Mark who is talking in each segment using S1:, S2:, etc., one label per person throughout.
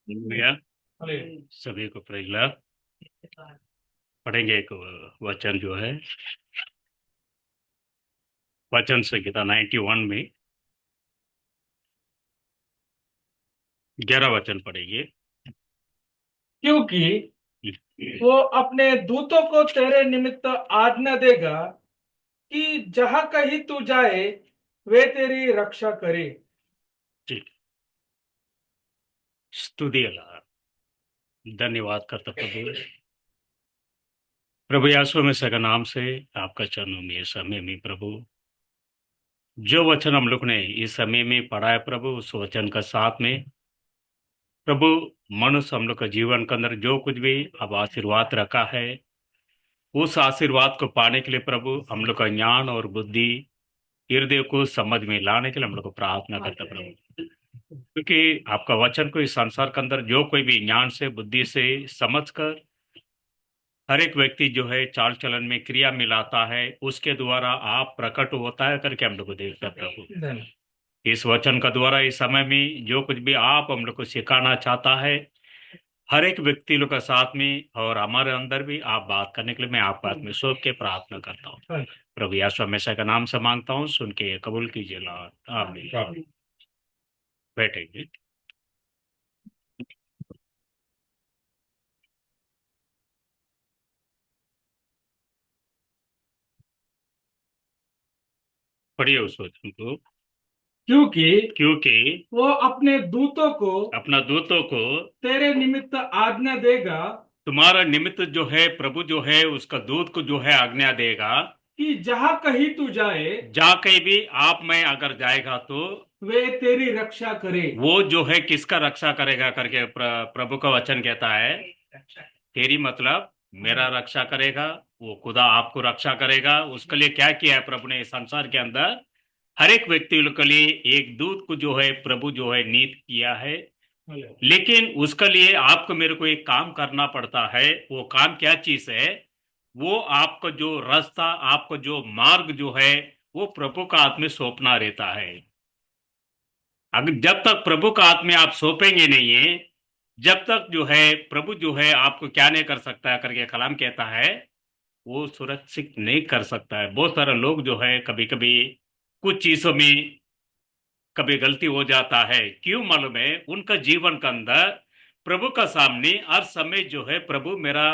S1: भैया सभी को प्रेज लार्ड। पढ़ेंगे एक वचन जो है वचन संहिता 91 में 11 वचन पढ़ेंगे।
S2: क्योंकि वो अपने दूतों को तेरे निमित्त आज्ञा देगा कि जहां कहीं तू जाए वे तेरी रक्षा करे।
S1: ठीक। स्तुति अल्लाह, धन्यवाद करता प्रभु। प्रभु यीशु मसीह के नाम से आपका चरणों में इस समय में प्रभु जो वचन हम लोग ने इस समय में पढ़ा है प्रभु, उस वचन का साथ में प्रभु मनुष्य हम लोग का जीवन के अंदर जो कुछ भी अब आशीर्वाद रखा है, उस आशीर्वाद को पाने के लिए प्रभु हम लोग का ज्ञान और बुद्धि हृदय को समझ में लाने के लिए हम लोग को प्रार्थना करता प्रभु। क्योंकि आपका वचन को इस संसार के अंदर जो कोई भी ज्ञान से बुद्धि से समझ कर हर एक व्यक्ति जो है चाल चलन में क्रिया मिलाता है, उसके द्वारा आप प्रकट होता है करके हम लोग को देखता प्रभु। इस वचन का द्वारा इस समय में जो कुछ भी आप हम लोग को सिखाना चाहता है, हर एक व्यक्ति लोग का साथ में और हमारे अंदर भी आप बात करने के लिए मैं आप बात में सौंप के प्रार्थना करता हूँ। प्रभु यीशु हमेशा का नाम से मांगता हूँ, सुन के कबूल कीजिए लॉर्ड, आमीन। बैठेंगे। पढ़िए उस वचन को।
S2: क्योंकि
S1: क्योंकि
S2: वो अपने दूतों को
S1: अपना दूतों को
S2: तेरे निमित्त आज्ञा देगा
S1: तुम्हारा निमित्त जो है प्रभु जो है उसका दूत को जो है आज्ञा देगा
S2: कि जहां कहीं तू जाए
S1: जा कहीं भी आप में अगर जाएगा तो
S2: वे तेरी रक्षा करे।
S1: वो जो है किसका रक्षा करेगा करके प्रभु का वचन कहता है। तेरी मतलब मेरा रक्षा करेगा, वो खुदा आपको रक्षा करेगा। उसके लिए क्या किया है प्रभु ने इस संसार के अंदर, हर एक व्यक्ति के लिए एक दूत को जो है प्रभु जो है नियुक्त किया है। लेकिन उसके लिए आपको मेरे को एक काम करना पड़ता है। वो काम क्या चीज है? वो आपका जो रास्ता, आपका जो मार्ग जो है वो प्रभु का हाथ में सौंपना रहता है। अगर जब तक प्रभु का हाथ में आप सौंपेंगे नहीं है, जब तक जो है प्रभु जो है आपको क्या नहीं कर सकता है करके कलाम कहता है, वो सुरक्षित नहीं कर सकता है। बहुत सारे लोग जो है कभी कभी कुछ चीजों में कभी गलती हो जाता है। क्यों मालूम है? उनका जीवन के अंदर प्रभु का सामने हर समय जो है प्रभु मेरा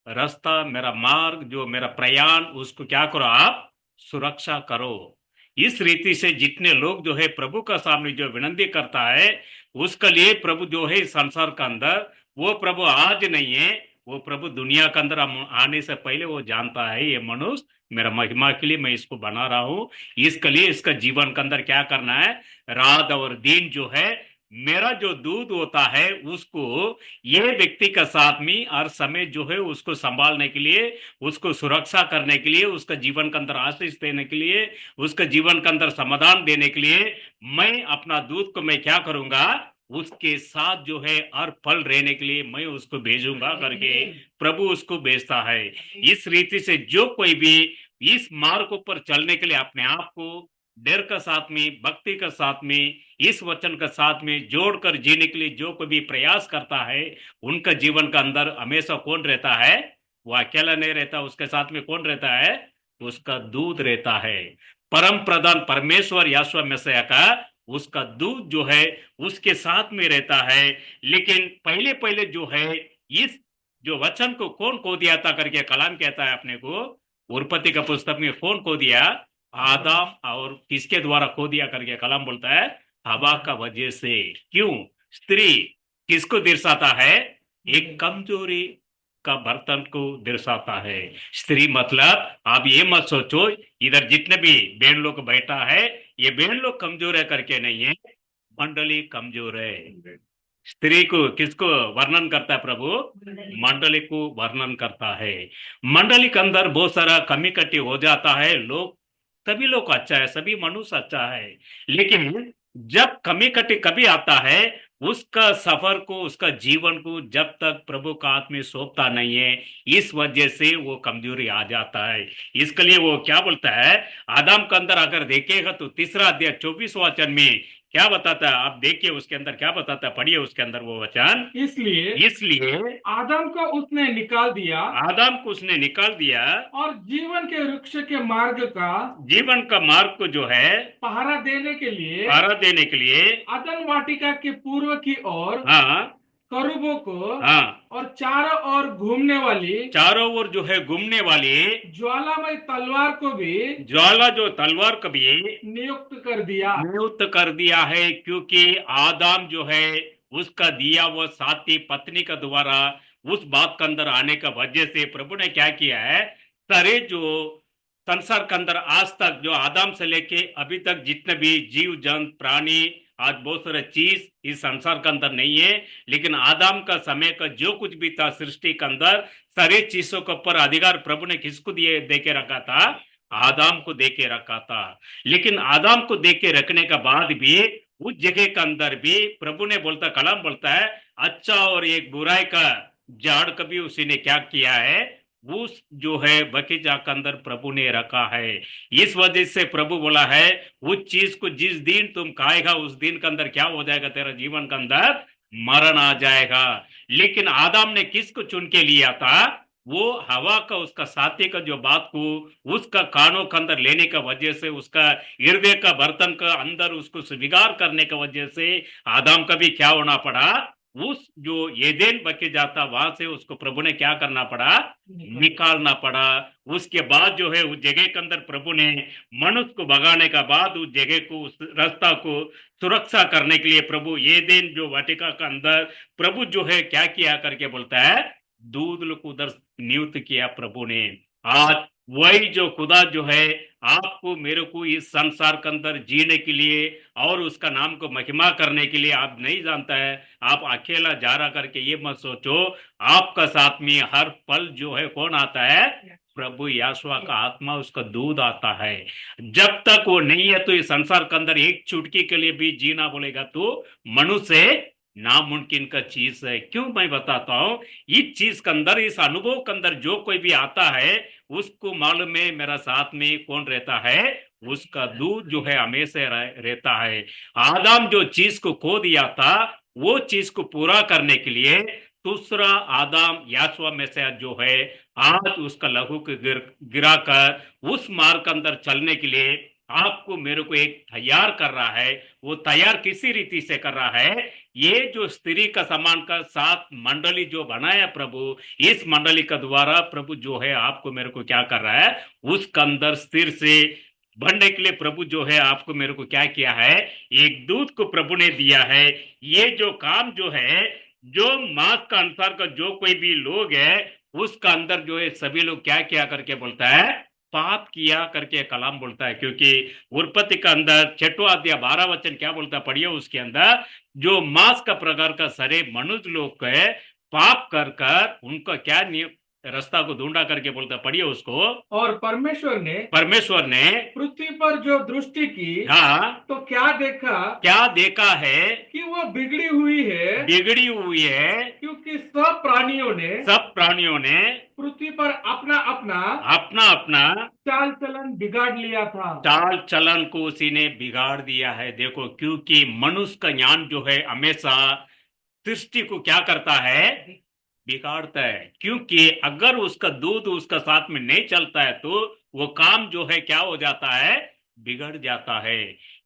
S1: रास्ता, मेरा मार्ग, जो मेरा प्रयाण, उसको क्या करो आप सुरक्षा करो। इस रीति से जितने लोग जो है प्रभु का सामने जो विनती करता है, उसके लिए प्रभु जो है इस संसार का अंदर, वो प्रभु आज नहीं है, वो प्रभु दुनिया के अंदर हम आने से पहले वो जानता है ये मनुष्य मेरा महिमा के लिए मैं इसको बना रहा हूं। इसके लिए इसका जीवन के अंदर क्या करना है, रात और दिन जो है मेरा जो दूध होता है उसको ये व्यक्ति का साथ में हर समय जो है उसको संभालने के लिए, उसको सुरक्षा करने के लिए, उसका जीवन के अंदर आशीष देने के लिए, उसका जीवन के अंदर समाधान देने के लिए मैं अपना दूध को मैं क्या करूंगा, उसके साथ जो है हर पल रहने के लिए मैं उसको भेजूंगा करके प्रभु उसको भेजता है। इस रीति से जो कोई भी इस मार्ग पर चलने के लिए अपने आप को डर का साथ में, भक्ति का साथ में, इस वचन का साथ में जोड़कर जीने के लिए जो कोई भी प्रयास करता है, उनका जीवन का अंदर हमेशा कौन रहता है? वो अकेला नहीं रहता, उसके साथ में कौन रहता है? उसका दूध रहता है। परम प्रधान परमेश्वर यहोवा मसीह का उसका दूध जो है उसके साथ में रहता है। लेकिन पहले पहले जो है इस जो वचन को कौन खो दिया था करके कलाम कहता है अपने को, उत्पत्ति का पुस्तक में कौन खो दिया? आदम। और किसके द्वारा खो दिया करके कलाम बोलता है? हवा का वजह से। क्यों? स्त्री किसको दर्शाता है? एक कमजोरी का बर्तन को दर्शाता है। स्त्री मतलब आप ये मत सोचो इधर जितने भी बहन लोग बैठा है ये बहन लोग कमजोर है करके नहीं है, मंडली कमजोर है। स्त्री को किसको वर्णन करता है प्रभु? मंडली को वर्णन करता है। मंडली के अंदर बहुत सारा कमी कट्टी हो जाता है, लोग सभी लोग अच्छा है, सभी मनुष्य अच्छा है, लेकिन जब कमी कट्टी कभी आता है उसका सफर को, उसका जीवन को जब तक प्रभु का हाथ में सौंपता नहीं है, इस वजह से वो कमजोरी आ जाता है। इसके लिए वो क्या बोलता है? आदम के अंदर अगर देखेगा तो तीसरा अध्याय 24 वचन में क्या बताता है, आप देखिए उसके अंदर क्या बताता है, पढ़िए उसके अंदर वो वचन।
S2: इसलिए
S1: इसलिए
S2: आदम को उसने निकाल दिया
S1: आदम को उसने निकाल दिया,
S2: और जीवन के वृक्ष के मार्ग का
S1: जीवन का मार्ग को जो है
S2: पहरा देने के लिए
S1: पहरा देने के लिए।
S2: अदन वाटिका के पूर्व की ओर
S1: हाँ
S2: करूबों को
S1: हाँ,
S2: और चारों ओर घूमने वाली
S1: चारों ओर जो है घूमने वाली
S2: ज्वालामय तलवार को भी
S1: ज्वाला जो तलवार कभी
S2: नियुक्त कर दिया।
S1: नियुक्त कर दिया है, क्योंकि आदम जो है उसका दिया वो साथी पत्नी का द्वारा उस बात के अंदर आने का वजह से प्रभु ने क्या किया है, सारे जो संसार के अंदर आज तक जो आदम से लेके अभी तक जितने भी जीव जंतु प्राणी, आज बहुत सारे चीज इस संसार के अंदर नहीं है, लेकिन आदम का समय का जो कुछ भी था सृष्टि के अंदर सारी चीजों के ऊपर अधिकार प्रभु ने किसको दिए दे के रखा था, आदम को दे के रखा था। लेकिन आदम को दे के रखने के बाद भी उस जगह के अंदर भी प्रभु ने बोलता, कलाम बोलता है अच्छा और एक बुराई का झाड़ कभी उसी ने क्या किया है, उस जो है बगीचा के अंदर प्रभु ने रखा है। इस वजह से प्रभु बोला है उस चीज को जिस दिन तुम खाएगा उस दिन के अंदर क्या हो जाएगा, तेरा जीवन के अंदर मरण आ जाएगा। लेकिन आदम ने किसको चुन के लिया था, वो हवा का उसका साथी का जो बात को उसका कानों के अंदर लेने का वजह से, उसका हृदय का बर्तन का अंदर उसको स्वीकार करने का वजह से आदम का भी क्या होना पड़ा, उस जो एदेन बके जाता वहां से उसको प्रभु ने क्या करना पड़ा, निकालना पड़ा। उसके बाद जो है उस जगह के अंदर प्रभु ने मनुष्य को भगाने का बाद उस जगह को उस रास्ता को सुरक्षा करने के लिए प्रभु एदेन जो वाटिका का अंदर प्रभु जो है क्या किया करके बोलता है, दूध को उधर नियुक्त किया प्रभु ने। आज वही जो खुदा जो है आपको मेरे को इस संसार के अंदर जीने के लिए और उसका नाम को महिमा करने के लिए आप नहीं जानता है, आप अकेला जा रहा करके ये मत सोचो, आपका साथ में हर पल जो है कौन आता है, प्रभु याशुआ का आत्मा उसका दूध आता है। जब तक वो नहीं है तो इस संसार के अंदर एक चुटकी के लिए भी जीना बोलेगा तो मनुष्य नामुमकिन का चीज है। क्यों मैं बताता हूं, इस चीज के अंदर इस अनुभव के अंदर जो कोई भी आता है उसको मालूम है मेरा साथ में कौन रहता है, उसका दूध जो है हमेशा रहता है। आदम जो चीज को खो दिया था वो चीज को पूरा करने के लिए दूसरा आदम याशुआ में से जो है आज उसका लहू को गिरा कर उस मार्ग के अंदर चलने के लिए आपको मेरे को एक तैयार कर रहा है। वो तैयार किसी रीति से कर रहा है, ये जो स्त्री का समान का साथ मंडली जो बनाया प्रभु, इस मंडली का द्वारा प्रभु जो है आपको मेरे को क्या कर रहा है, उसके अंदर स्थिर से बढ़ने के लिए प्रभु जो है आपको मेरे को क्या किया है, एक दूत को प्रभु ने दिया है। ये जो काम जो है, जो मास का अनुसार का जो कोई भी लोग है उसका अंदर जो है सभी लोग क्या किया करके बोलता है, पाप किया करके कलाम बोलता है। क्योंकि उत्पत्ति का अंदर 6वां अध्याय 12 वचन क्या बोलता है, पढ़िए उसके अंदर, जो मांस का प्रकार का सारे मनुष्य लोग है पाप कर कर उनका क्या रास्ता को ढूंढा करके बोलता है, पढ़िए उसको।
S2: और परमेश्वर ने पृथ्वी पर जो दृष्टि की,
S1: हाँ,
S2: तो क्या देखा
S1: है
S2: कि वो बिगड़ी हुई है, क्योंकि सब प्राणियों ने पृथ्वी पर अपना अपना चाल चलन बिगाड़ लिया था।
S1: चाल चलन को उसी ने बिगाड़ दिया है। देखो, क्योंकि मनुष्य का ज्ञान जो है हमेशा सृष्टि को क्या करता है, बिगाड़ता है। क्योंकि अगर उसका दूध उसका साथ में नहीं चलता है तो वो काम जो है क्या हो जाता है, बिगड़ जाता है।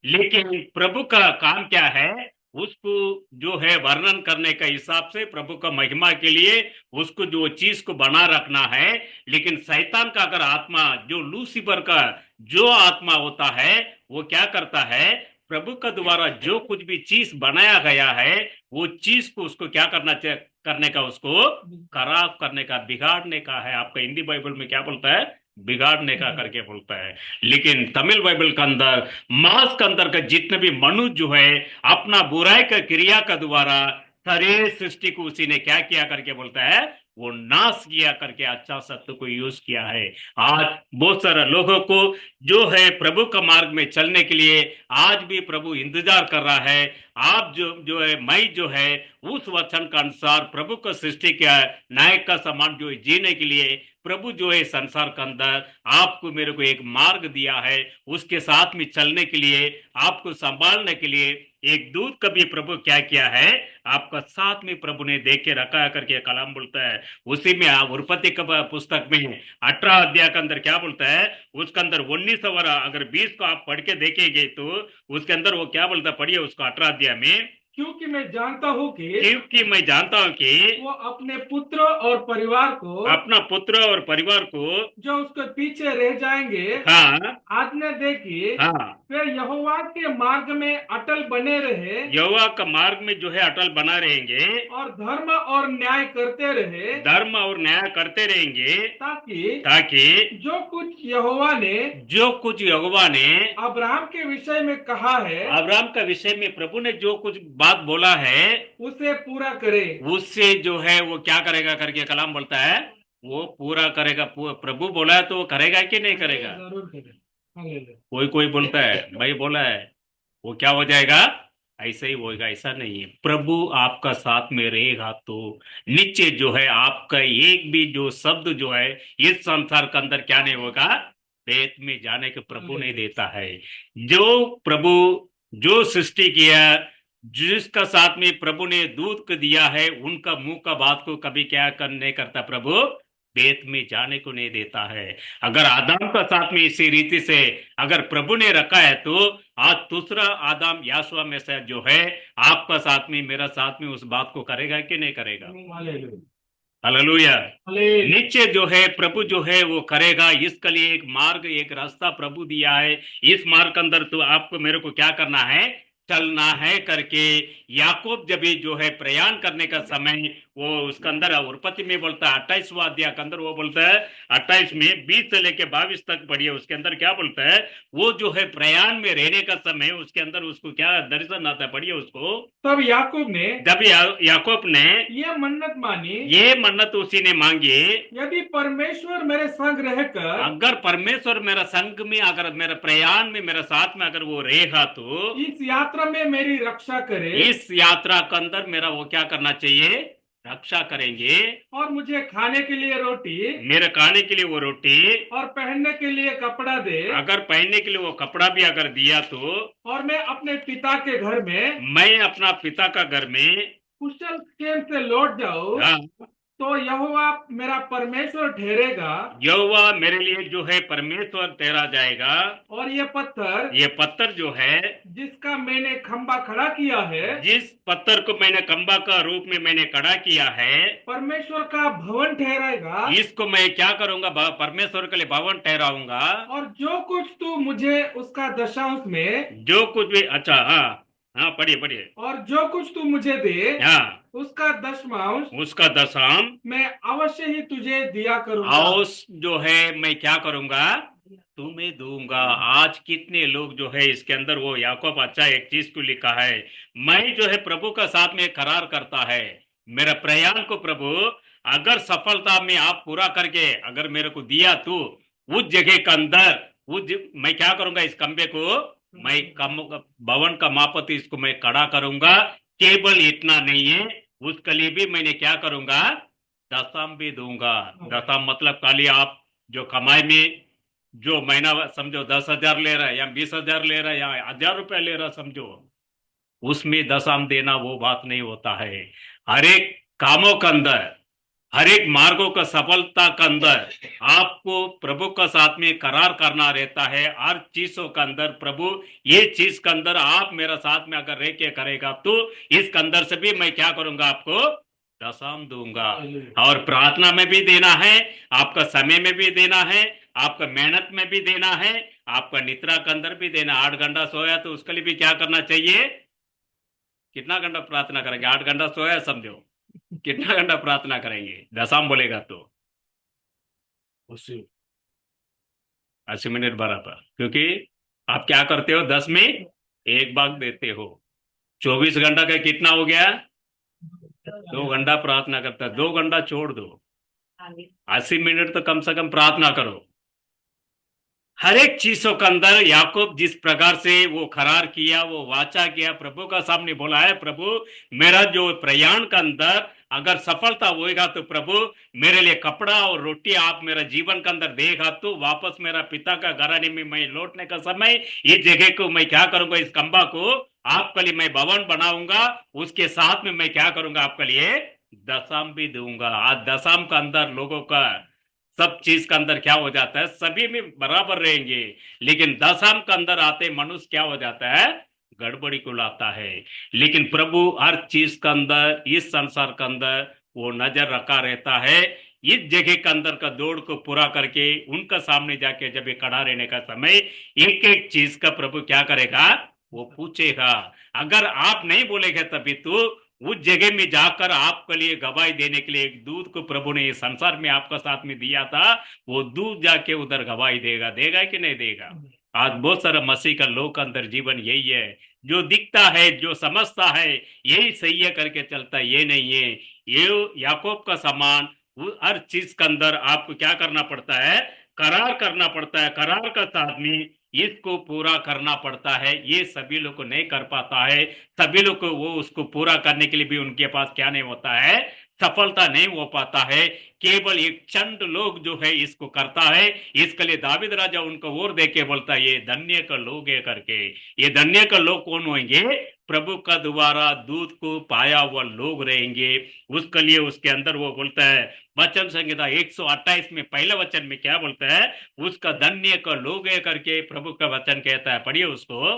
S1: लेकिन प्रभु का काम क्या है, उसको जो है वर्णन करने का हिसाब से प्रभु का महिमा के लिए उसको जो चीज को बना रखना है। लेकिन शैतान का अगर आत्मा जो लूसीफर का जो आत्मा होता है वो क्या करता है, प्रभु का द्वारा जो कुछ भी चीज बनाया गया है वो चीज को उसको क्या करने का, उसको खराब करने का, बिगाड़ने का है। आपका हिंदी बाइबल में क्या बोलता है, बिगाड़ने का करके बोलता है। लेकिन तमिल बाइबल के अंदर मास के अंदर का जितने भी मनुष्य जो है अपना बुराई का क्रिया का द्वारा सारे सृष्टि को उसी ने क्या किया करके बोलता है, वो नाश किया करके अच्छा सत्य को यूज किया है। आज बहुत सारे लोगों को जो है प्रभु का मार्ग में चलने के लिए आज भी प्रभु इंतजार कर रहा है। आप जो है मैं जो है उस वचन का अनुसार प्रभु को सृष्टि किया है, नायक का समान जो है जीने के लिए प्रभु जो है संसार के अंदर आपको मेरे को एक मार्ग दिया है, उसके साथ में चलने के लिए, आपको संभालने के लिए एक दूत का भी प्रभु क्या किया है, आपका साथ में प्रभु ने देख के रखा है करके कलाम बोलता है। उसी में उत्पत्ति का पुस्तक में 18 अध्याय के अंदर क्या बोलता है, उसके अंदर 19 और अगर 20 को आप पढ़ के देखेंगे तो उसके अंदर वो क्या बोलता है, पढ़िए उसको 18 अध्याय में।
S2: क्योंकि मैं जानता हूँ कि
S1: क्योंकि मैं जानता हूं कि
S2: वो अपने पुत्र और परिवार को,
S1: अपना पुत्र और परिवार को,
S2: जो उसके पीछे रह जाएंगे,
S1: हाँ
S2: आज्ञा दे कि
S1: हाँ,
S2: वे यहोवा के मार्ग में अटल बने रहे
S1: यहोवा का मार्ग में जो है अटल बना रहेंगे
S2: और धर्म और न्याय करते रहे,
S1: धर्म और न्याय करते रहेंगे, ताकि
S2: जो कुछ यहोवा ने
S1: जो कुछ यहोवा ने
S2: अब्राहम के विषय में कहा है,
S1: अब्राहम का विषय में प्रभु ने जो कुछ बात बोला है
S2: उसे पूरा करे।
S1: उससे जो है वो क्या करेगा करके कलाम बोलता है, वो पूरा करेगा। प्रभु बोला है तो वो करेगा कि नहीं करेगा।
S2: जरूर करे। हालेलुया।
S1: कोई कोई बोलता है भाई बोला है वो क्या हो जाएगा, ऐसा ही होगा, ऐसा नहीं है। प्रभु आपका साथ में रहेगा तो नीचे जो है आपका एक भी जो शब्द जो है इस संसार के अंदर क्या नहीं होगा, पेट में जाने के प्रभु नहीं देता है। जो प्रभु जो सृष्टि किया, जिसका साथ में प्रभु ने दूध को दिया है, उनका मुंह का बात को कभी क्या कर नहीं करता प्रभु, पेट में जाने को नहीं देता है। अगर आदम का साथ में इसी रीति से अगर प्रभु ने रखा है तो आज दूसरा आदम यासुआ में से जो है आपका साथ में मेरा साथ में उस बात को करेगा कि नहीं करेगा।
S2: हालेलुया।
S1: हालेलुया।
S2: हालेलुया।
S1: नीचे जो है प्रभु जो है वो करेगा, इसके लिए एक मार्ग एक रास्ता प्रभु दिया है। इस मार्ग के अंदर तो आपको मेरे को क्या करना है, चलना है करके याकूब जब भी जो है प्रयाण करने का समय वो उसके अंदर उत्पत्ति में बोलता है 28वां अध्याय के अंदर वो बोलता है 28 में 20 से लेके 22 तक पढ़िए, उसके अंदर क्या बोलता है, वो जो है प्रयाण में रहने का समय उसके अंदर उसको क्या दर्शन आता है, पढ़िए उसको।
S2: तब याकूब ने
S1: जब याकूब ने
S2: ये मन्नत मानी,
S1: ये मन्नत उसी ने मांगी,
S2: यदि परमेश्वर मेरे संग रहकर,
S1: अगर परमेश्वर मेरा संग में अगर मेरा प्रयाण में मेरा साथ में अगर वो रहेगा तो
S2: इस यात्रा में मेरी रक्षा करे,
S1: इस यात्रा के अंदर मेरा वो क्या करना चाहिए, रक्षा करेंगे।
S2: और मुझे खाने के लिए रोटी,
S1: मेरे खाने के लिए वो रोटी,
S2: और पहनने के लिए कपड़ा दे,
S1: अगर पहनने के लिए वो कपड़ा भी अगर दिया तो,
S2: और मैं अपने पिता के घर में,
S1: मैं अपना पिता का घर में
S2: कुशल क्षेम से लौट जाऊं,
S1: हाँ,
S2: तो यहोवा मेरा परमेश्वर ठहरेगा,
S1: यहोवा मेरे लिए जो है परमेश्वर ठहरा जाएगा।
S2: और ये पत्थर
S1: जो है
S2: जिसका मैंने खंबा खड़ा किया है,
S1: जिस पत्थर को मैंने खंबा का रूप में मैंने खड़ा किया है,
S2: परमेश्वर का भवन ठहराएगा,
S1: इसको मैं क्या करूंगा, परमेश्वर के लिए भवन ठहराऊंगा।
S2: और जो कुछ तू मुझे उसका दशांश में,
S1: जो कुछ भी, अच्छा हाँ हाँ पढ़िए पढ़िए,
S2: और जो कुछ तू मुझे दे,
S1: हाँ
S2: उसका दशमांश
S1: उसका दशम
S2: मैं अवश्य ही तुझे दिया करूंगा।
S1: औस जो है मैं क्या करूंगा, तुम्हें दूंगा। आज कितने लोग जो है इसके अंदर वो याकूब अच्छा एक चीज को लिखा है, मैं जो है प्रभु का साथ में करार करता है, मेरा प्रयाण को प्रभु अगर सफलता में आप पूरा करके अगर मेरे को दिया तो उस जगह के अंदर मैं क्या करूंगा, इस खंबे को मैं कम भवन का मापत इसको मैं खड़ा करूंगा। केवल इतना नहीं है, उसके लिए भी मैंने क्या करूंगा, दशम भी दूंगा। दशम मतलब खाली आप जो कमाई में जो महीना समझो 10,000 ले रहा है या 20,000 ले रहा है या 1,000 रुपया ले रहा समझो, उसमें दशम देना वो बात नहीं होता है। हर एक कामों के अंदर, हर एक मार्गों का सफलता के अंदर आपको प्रभु का साथ में करार करना रहता है। हर चीजों के अंदर प्रभु ये चीज के अंदर आप मेरा साथ में अगर रह के करेगा तो इसके अंदर से भी मैं क्या करूंगा, आपको दशम दूंगा। और प्रार्थना में भी देना है, आपका समय में भी देना है, आपका मेहनत में भी देना है, आपका निद्रा के अंदर भी देना। 8 घंटा सोया तो उसके लिए भी क्या करना चाहिए, कितना घंटा प्रार्थना करेंगे, 8 घंटा सोया समझो, कितना घंटा प्रार्थना करेंगे, दशम बोलेगा तो 80 मिनट बराबर। क्योंकि आप क्या करते हो, 10 में 1 भाग देते हो, 24 घंटा का कितना हो गया, 2 घंटा प्रार्थना करता है, 2 घंटा छोड़ दो, 80 मिनट तो कम से कम प्रार्थना करो। हर एक चीजों के अंदर याकूब जिस प्रकार से वो करार किया, वो वाचा किया, प्रभु का सामने बोला है, प्रभु मेरा जो प्रयाण का अंदर अगर सफलता होएगा तो प्रभु मेरे लिए कपड़ा और रोटी आप मेरा जीवन के अंदर देगा तो वापस मेरा पिता का घराने में मैं लौटने का समय इस जगह को मैं क्या करूंगा, इस खंबा को आपके लिए मैं भवन बनाऊंगा, उसके साथ में मैं क्या करूंगा, आपके लिए दशम भी दूंगा। आज दशम का अंदर लोगों का सब चीज का अंदर क्या हो जाता है, सभी में बराबर रहेंगे, लेकिन दशम का अंदर आते मनुष्य क्या हो जाता है, गड़बड़ी को लाता है। लेकिन प्रभु हर चीज का अंदर, इस संसार का अंदर वो नजर रखा रहता है। इस जगह के अंदर का दौड़ को पूरा करके उनका सामने जाके जब ये खड़ा रहने का समय, एक एक चीज का प्रभु क्या करेगा, वो पूछेगा। अगर आप नहीं बोलेगे तभी तो उस जगह में जाकर आपके लिए गवाही देने के लिए एक दूध को प्रभु ने इस संसार में आपका साथ में दिया था, वो दूध जाके उधर गवाही देगा, देगा कि नहीं देगा। आज बहुत सारा मसीह का लोग का अंदर जीवन यही है, जो दिखता है, जो समझता है यही सही है करके चलता है, ये नहीं है। ये याकूब का समान हर चीज के अंदर आपको क्या करना पड़ता है, करार करना पड़ता है, करार का आदमी इसको पूरा करना पड़ता है। ये सभी लोग को नहीं कर पाता है, सभी लोग को वो उसको पूरा करने के लिए भी उनके पास क्या नहीं होता है, सफलता नहीं हो पाता है। केवल एक चंद लोग जो है इसको करता है। इसके लिए दाविद राजा उनको और देख के बोलता है, ये धन्य का लोग है करके। ये धन्य का लोग कौन होंगे, प्रभु का द्वारा दूध को पाया हुआ लोग रहेंगे। उसके लिए उसके अंदर वो बोलता है, वचन संहिता 128 में पहले वचन में क्या बोलता है, उसका धन्य का लोग है करके प्रभु का वचन कहता है। पढ़िए उसको,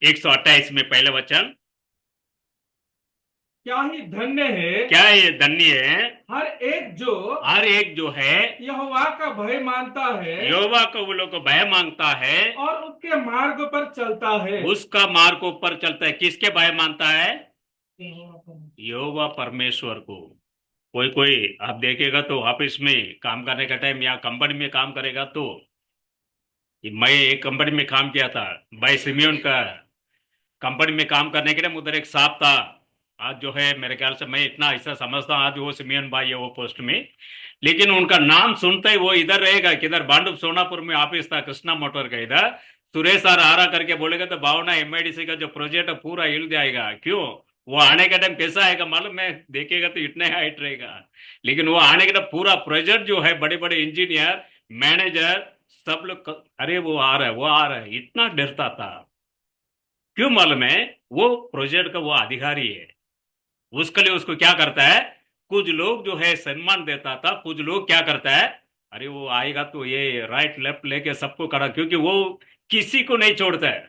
S1: 128 में पहले वचन।
S2: क्या ही धन्य है,
S1: क्या ये धन्य है, हर एक जो है
S2: यहोवा का भय मानता है
S1: यहोवा को वो लोग को भय मांगता है
S2: और उसके मार्ग पर चलता है।
S1: उसका मार्ग ऊपर चलता है। किसके भय मानता है, यहोवा परमेश्वर को। कोई कोई आप देखेगा तो ऑफिस में काम करने का टाइम या कंपनी में काम करेगा तो, मैं एक कंपनी में काम किया था, भाई सिमियोन का कंपनी में काम करने के लिए उधर एक साहब था। आज जो है मेरे ख्याल से मैं इतना ऐसा समझता हूँ आज वो सिमियन भाई है वो पोस्ट में, लेकिन उनका नाम सुनते ही वो इधर रहेगा किधर, बांडुप सोनापुर में ऑफिस था कृष्णा मोटर का, इधर सुरेश सर आ रहा करके बोलेगा तो भावना एमआईडीसी का जो प्रोजेक्ट है पूरा हिल जाएगा। क्यों, वो आने का टाइम कैसा आएगा मालूम है, देखेगा तो इतने हाइट रहेगा, लेकिन वो आने के टाइम पूरा प्रोजेक्ट जो है बड़े बड़े इंजीनियर मैनेजर सब लोग अरे वो आ रहा है, वो आ रहा है, इतना डरता था। क्यों मालूम है, वो प्रोजेक्ट का वो अधिकारी है। उसके लिए उसको क्या करता है, कुछ लोग जो है सम्मान देता था, कुछ लोग क्या करता है, अरे वो आएगा तो ये राइट लेफ्ट लेके सबको करा, क्योंकि वो किसी को नहीं छोड़ता है।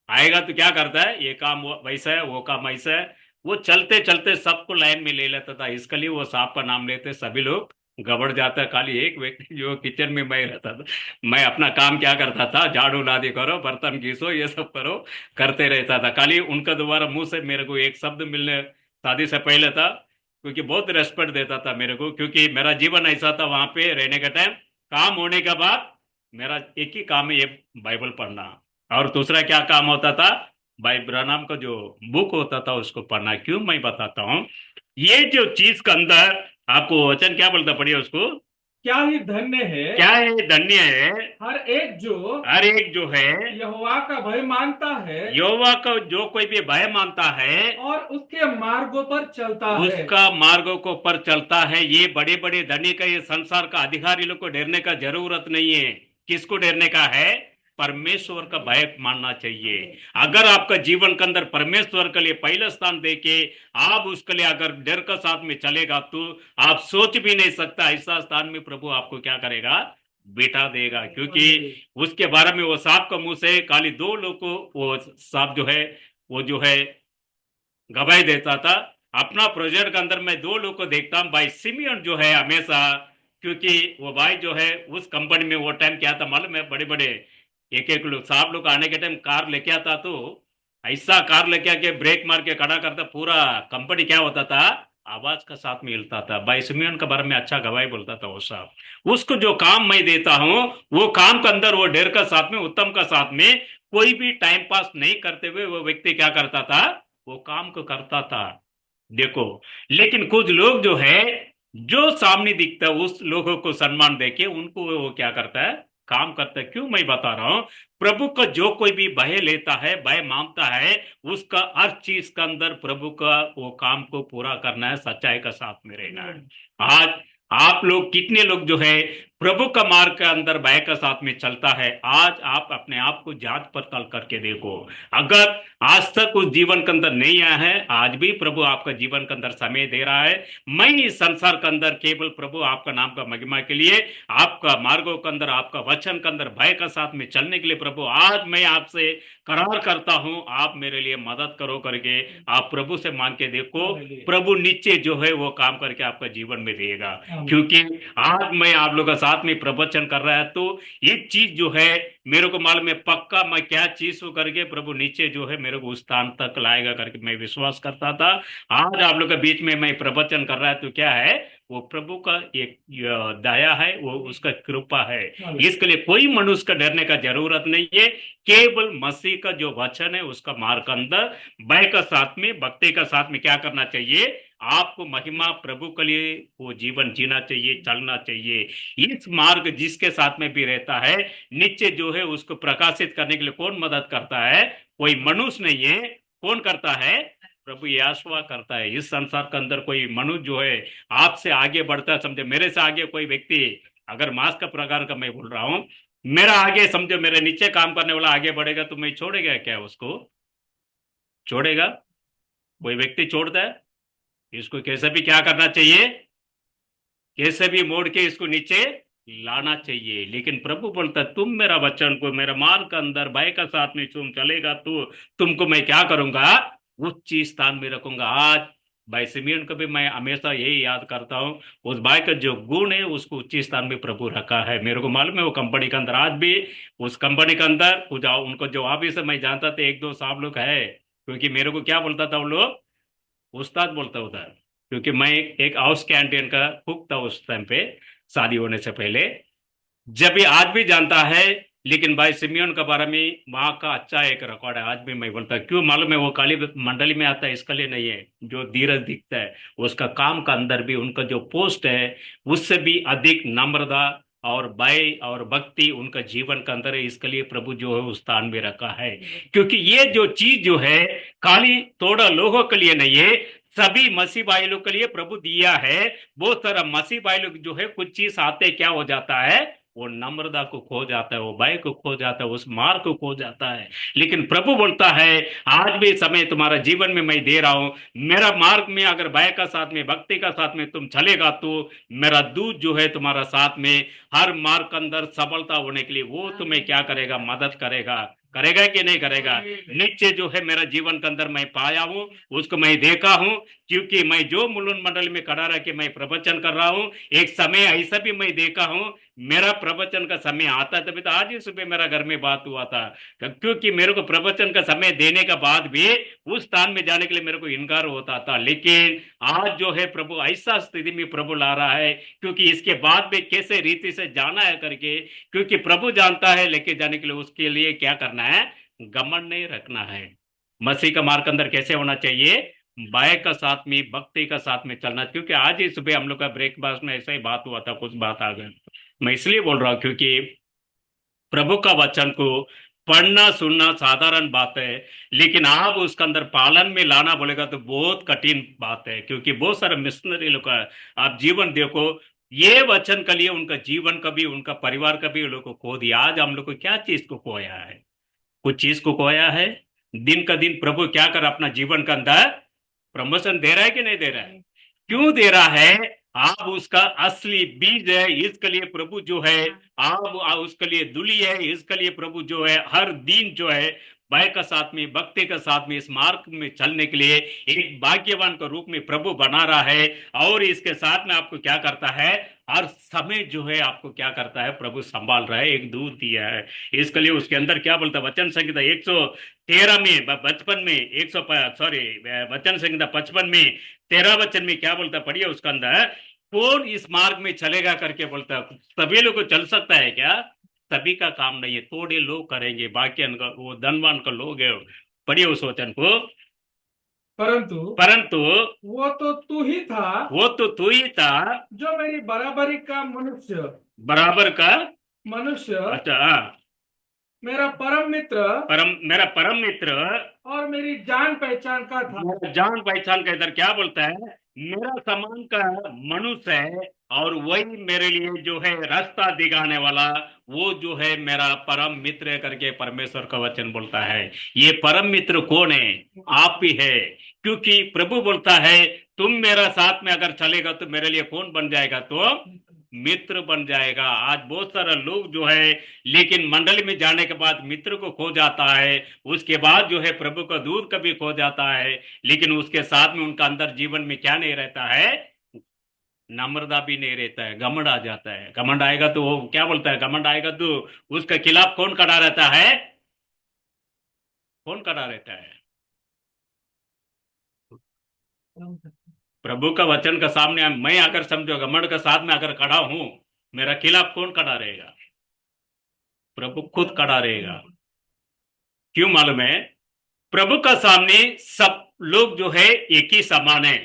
S1: आएगा तो क्या करता है, ये काम वैसा है, वो काम ऐसा है, वो चलते चलते सबको लाइन में ले लेता था। इसके लिए वो साहब का नाम लेते सभी लोग गबड़ जाता है। खाली एक व्यक्ति जो किचन में मैं रहता था, मैं अपना काम क्या करता था, झाड़ू लादी करो, बर्तन घिसो, ये सब करो, करते रहता था। खाली उनका दोबारा मुंह से मेरे को एक शब्द मिलने शादी से पहले था, क्योंकि बहुत रेस्पेक्ट देता था मेरे को, क्योंकि मेरा जीवन ऐसा था वहां पे रहने का टाइम, काम होने के बाद मेरा एक ही काम है, ये बाइबल पढ़ना, और दूसरा क्या काम होता था, भाई ब्रनाम का जो बुक होता था उसको पढ़ना। क्यों मैं बताता हूँ, ये जो चीज के अंदर आपको वचन क्या बोलता, पढ़िए उसको।
S2: क्या ही धन्य है,
S1: क्या है धन्य है, हर एक जो है
S2: यहोवा का भय मानता है
S1: यहोवा का जो कोई भी भय मानता है
S2: और उसके मार्गों पर चलता है।
S1: उसका मार्गों को पर चलता है। ये बड़े बड़े धनी का, ये संसार का अधिकारी लोग को डरने का जरूरत नहीं है। किसको डरने का है, परमेश्वर का भय मानना चाहिए। अगर आपका जीवन के अंदर परमेश्वर के लिए पहला स्थान देके आप उसके लिए अगर डर का साथ में चलेगा तो आप सोच भी नहीं सकता ऐसा स्थान में प्रभु आपको क्या करेगा, बिठा देगा। क्योंकि उसके बारे में वो सांप का मुंह से खाली दो लोग को वो सांप जो है वो जो है गवाही देता था। अपना प्रोजेक्ट के अंदर मैं दो लोग को देखता हूँ, भाई सिमियन जो है हमेशा, क्योंकि वो भाई जो है उस कंपनी में वो टाइम क्या था मालूम है, बड़े बड़े एक एक लोग साहब लोग आने के टाइम कार लेके आता, तो ऐसा कार लेके आके ब्रेक मार के खड़ा करता, पूरा कंपनी क्या होता था, आवाज का साथ में हिलता था। भाई सिमियन के बारे में अच्छा गवाही बोलता था वो साहब। उसको जो काम मैं देता हूँ वो काम के अंदर वो डेर का साथ में, उत्तम का साथ में, कोई भी टाइम पास नहीं करते हुए वो व्यक्ति क्या करता था, वो काम को करता था। देखो, लेकिन कुछ लोग जो है जो सामने दिखता है उस लोगों को सम्मान देके उनको वो क्या करता है, काम करता है। क्यों मैं बता रहा हूं, प्रभु का जो कोई भी भय लेता है, भय मांगता है, उसका हर चीज के अंदर प्रभु का वो काम को पूरा करना है, सच्चाई का साथ में रहना है। आज आप लोग कितने लोग जो है प्रभु का मार्ग के अंदर भय का साथ में चलता है, आज आप अपने आप को जांच पड़ताल करके देखो। अगर आज तक उस जीवन के अंदर नहीं आया है, आज भी प्रभु आपका जीवन के अंदर समय दे रहा है। मैं इस संसार के अंदर केवल प्रभु आपका नाम का महिमा के लिए, आपका मार्गों के अंदर, आपका वचन के अंदर भय का साथ में चलने के लिए प्रभु आज मैं आपसे करार करता हूं, आप मेरे लिए मदद करो करके आप प्रभु से मांग के देखो। प्रभु नीचे जो है वो काम करके आपका जीवन में देगा। क्योंकि आज मैं आप लोगों का साथ में प्रवचन कर रहा है तो ये चीज जो है मेरे को मालूम है पक्का, मैं क्या चीज को करके प्रभु नीचे जो है मेरे को उस स्थान तक लाएगा करके मैं विश्वास करता था। आज आप लोग के बीच में मैं प्रवचन कर रहा है तो क्या है, वो प्रभु का एक दया है, वो उसका कृपा है। इसके लिए कोई मनुष्य का डरने का जरूरत नहीं है। केवल मसीह का जो वचन है उसका मार्ग अंदर भय का साथ में, भक्ति का साथ में क्या करना चाहिए, आपको महिमा प्रभु के लिए वो जीवन जीना चाहिए, चलना चाहिए। इस मार्ग जिसके साथ में भी रहता है, नीचे जो है उसको प्रकाशित करने के लिए कौन मदद करता है, कोई मनुष्य नहीं है। कौन करता है, प्रभु यहोवा करता है। इस संसार के अंदर कोई मनुष्य जो है आपसे आगे बढ़ता है, समझे मेरे से आगे कोई व्यक्ति, अगर मास का प्रकार का मैं बोल रहा हूं, मेरा आगे समझो मेरे नीचे काम करने वाला आगे बढ़ेगा तो मैं छोड़ेगा क्या उसको, छोड़ेगा? कोई व्यक्ति छोड़ता है? इसको कैसे भी क्या करना चाहिए, कैसे भी मोड़ के इसको नीचे लाना चाहिए। लेकिन प्रभु बोलता तुम मेरा वचन को, मेरा मार्ग के अंदर भय का साथ में तुम चलेगा तो तुमको मैं क्या करूंगा, उच्च स्थान में रखूंगा। आज भाई सिमियन को भी मैं हमेशा यही याद करता हूँ, उस भाई का जो गुण है उसको उच्च स्थान में प्रभु रखा है। मेरे को मालूम है वो कंपनी के अंदर आज भी, उस कंपनी के अंदर उनको जो ऑफिस से मैं जानता था, एक दो साहब लोग है, क्योंकि मेरे को क्या बोलता था वो लोग, उस्ताद बोलता होता है। क्योंकि मैं एक हाउस कैंटीन का कुक था उस टाइम पे, शादी होने से पहले। जब भी आज भी जानता है, लेकिन भाई सिमियोन के बारे में वहां का अच्छा एक रिकॉर्ड है। आज भी मैं बोलता क्यों मालूम है, वो काली मंडली में आता है इसके लिए नहीं है, जो धीरज दिखता है उसका काम का अंदर भी उनका जो पोस्ट है उससे भी अधिक नम्रता और भय और भक्ति उनका जीवन का अंदर है। इसके लिए प्रभु जो है उस स्थान में रखा है। क्योंकि ये जो चीज जो है खाली थोड़ा लोगों के लिए नहीं है, सभी मसीह भाई लोग के लिए प्रभु दिया है। बहुत सारा मसीह भाई लोग जो है कुछ चीज आते क्या हो जाता है, वो नम्रता को खो जाता है, वो भय को खो जाता है, उस मार्ग को खो जाता है। लेकिन प्रभु बोलता है आज भी समय तुम्हारा जीवन में मैं दे रहा हूं, मेरा मार्ग में अगर भय का साथ में, भक्ति का साथ में तुम चलेगा तो मेरा दूत जो है तुम्हारा साथ में हर मार्ग के अंदर सफलता होने के लिए वो तुम्हें क्या करेगा, मदद करेगा। करेगा कि नहीं करेगा? नीचे जो है मेरा जीवन के अंदर मैं पाया हूं, उसको मैं देखा हूं। क्योंकि मैं जो मुलुन मंडल में खड़ा रह के मैं प्रवचन कर रहा हूं, एक समय ऐसा भी मैं देखा हूं, मेरा प्रवचन का समय आता है तभी तो आज ही सुबह मेरा घर में बात हुआ था। क्योंकि मेरे को प्रवचन का समय देने का बाद भी उस स्थान में जाने के लिए मेरे को इनकार होता था। लेकिन आज जो है प्रभु ऐसा स्थिति में प्रभु ला रहा है, क्योंकि इसके बाद भी कैसे रीति से जाना है करके, क्योंकि प्रभु जानता है लेके जाने के लिए उसके लिए क्या करना है, घमंड नहीं रखना है। मसीह का मार्ग अंदर कैसे होना चाहिए, बाय का साथ में, भक्ति का साथ में चलना। क्योंकि आज ही सुबह हम लोग का ब्रेकफास्ट में ऐसा ही बात हुआ था, कुछ बात आ गई। मैं इसलिए बोल रहा हूँ क्योंकि प्रभु का वचन को पढ़ना सुनना साधारण बात है, लेकिन आप उसके अंदर पालन में लाना बोलेगा तो बहुत कठिन बात है। क्योंकि बहुत सारे मिशनरी लोग का आप जीवन देखो, ये वचन के लिए उनका जीवन का भी, उनका परिवार का भी लोग को खो दिया। आज हम लोग को क्या चीज को खोया है, कुछ चीज को खोया है। दिन का दिन प्रभु क्या कर अपना जीवन का अंदर प्रमोशन दे रहा है कि नहीं दे रहा है? क्यों दे रहा है? आप उसका असली बीज है, इसके लिए प्रभु जो है आप उसके लिए दुली है, इसके लिए प्रभु जो है हर दिन जो है भय का साथ में, भक्ति का साथ में इस मार्ग में चलने के लिए एक भाग्यवान का रूप में प्रभु बना रहा है। और इसके साथ में आपको क्या करता है, हर समय जो है आपको क्या करता है, प्रभु संभाल रहा है, एक दूध दिया है। इसके लिए उसके अंदर क्या बोलता है, वचन संहिता 113 में, 55 में, 100 सॉरी, वचन संहिता 55 में 13 वचन में क्या बोलता है, पढ़िए उसका अंदर, कौन इस मार्ग में चलेगा करके बोलता है। सभी लोग को चल सकता है क्या? सभी का काम नहीं है, थोड़े लोग करेंगे, बाकी वो धनवान का लोग है। पढ़िए उस वचन को।
S2: परंतु
S1: परंतु
S2: वो तो तू ही था
S1: वो तो तू ही था,
S2: जो मेरी बराबरी का मनुष्य
S1: बराबर का।
S2: मनुष्य
S1: अच्छा हाँ।
S2: मेरा परम मित्र
S1: मेरा परम मित्र,
S2: और मेरी जान पहचान का था।
S1: मेरा जान पहचान का, इधर क्या बोलता है, मेरा समान का मनुष्य है, और वही मेरे लिए जो है रास्ता दिखाने वाला, वो जो है मेरा परम मित्र है करके परमेश्वर का वचन बोलता है। ये परम मित्र कौन है? आप ही है। क्योंकि प्रभु बोलता है तुम मेरा साथ में अगर चलेगा तो मेरे लिए कौन बन जाएगा? तो मित्र बन जाएगा। आज बहुत सारा लोग जो है, लेकिन मंडली में जाने के बाद मित्र को खो जाता है, उसके बाद जो है प्रभु का दूत कभी खो जाता है, लेकिन उसके साथ में उनका अंदर जीवन में क्या नहीं रहता है? नम्रता भी नहीं रहता है, घमंड आ जाता है। घमंड आएगा तो वो क्या बोलता है, घमंड आएगा तो उसके खिलाफ कौन खड़ा रहता है? कौन खड़ा रहता है? प्रभु का वचन का सामने मैं अगर समझो घमंड के साथ में अगर खड़ा हूं, मेरा खिलाफ कौन खड़ा रहेगा? प्रभु खुद खड़ा रहेगा। क्यों मालूम है? प्रभु का सामने सब लोग जो है एक ही समान है।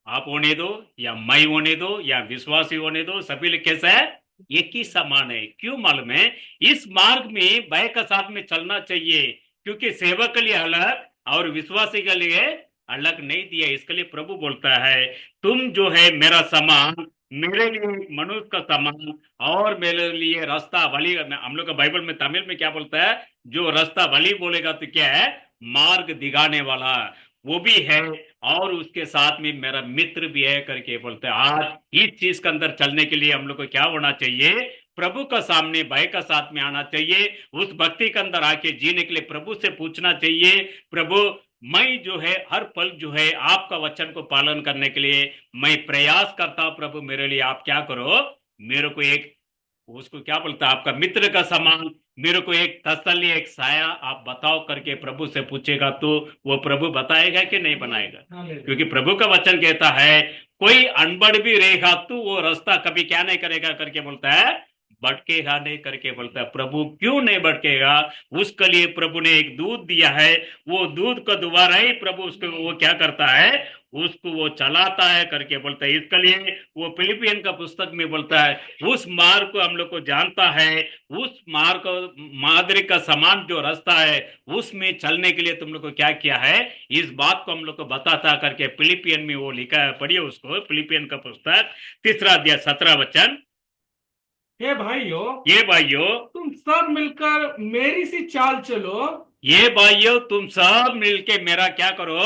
S1: आप होने दो या मैं होने दो या विश्वासी होने दो, सभी लोग कैसा है? एक ही समान है। क्यों मालूम है? इस मार्ग में भय का साथ में चलना चाहिए, क्योंकि सेवक के लिए अलग और विश्वासी के लिए अलग नहीं दिया। इसके लिए प्रभु बोलता है तुम जो है मेरा समान, मेरे लिए मनुष्य का समान, और मेरे लिए रास्ता वली। हम लोग का बाइबल में तमिल में क्या बोलता है? जो रास्ता वली बोलेगा तो क्या है? मार्ग दिखाने वाला वो भी है, और उसके साथ में मेरा मित्र भी है करके बोलते हैं। आज इस चीज के अंदर चलने के लिए हम लोग को क्या होना चाहिए? प्रभु का सामने भय का साथ में आना चाहिए। उस भक्ति के अंदर आके जीने के लिए प्रभु से पूछना चाहिए, प्रभु मैं जो है हर पल जो है आपका वचन को पालन करने के लिए मैं प्रयास करता हूं, प्रभु मेरे लिए आप क्या करो, मेरे को एक, उसको क्या बोलता है, आपका मित्र का समान मेरे को एक तसल्ली, एक साया आप बताओ करके प्रभु से पूछेगा तो वो प्रभु बताएगा कि नहीं बनाएगा? क्योंकि प्रभु का वचन कहता है कोई अनबड़ भी रहेगा तो वो रास्ता कभी क्या नहीं करेगा करके बोलता है, भटकेगा नहीं करके बोलता है। प्रभु क्यों नहीं भटकेगा? उसके लिए प्रभु ने एक दूध दिया है। वो दूध का दोबारा ही प्रभु उसको वो क्या करता है, उसको वो चलाता है करके बोलता है। इसके लिए वो फिलिपियन का पुस्तक में बोलता है उस मार्ग को हम लोग को जानता है, उस मार्ग को मादरी का समान जो रास्ता है उसमें चलने के लिए तुम लोग को क्या किया है, इस बात को हम लोग को बताता करके फिलिपियन में वो लिखा है। पढ़िए उसको, फिलिपियन का पुस्तक 3 अध्याय 17 वचन।
S2: हे भाइयों,
S1: ये भाइयों,
S2: तुम सब मिलकर मेरी सी चाल चलो,
S1: ये भाइयों तुम सब मिलके मेरा क्या करो,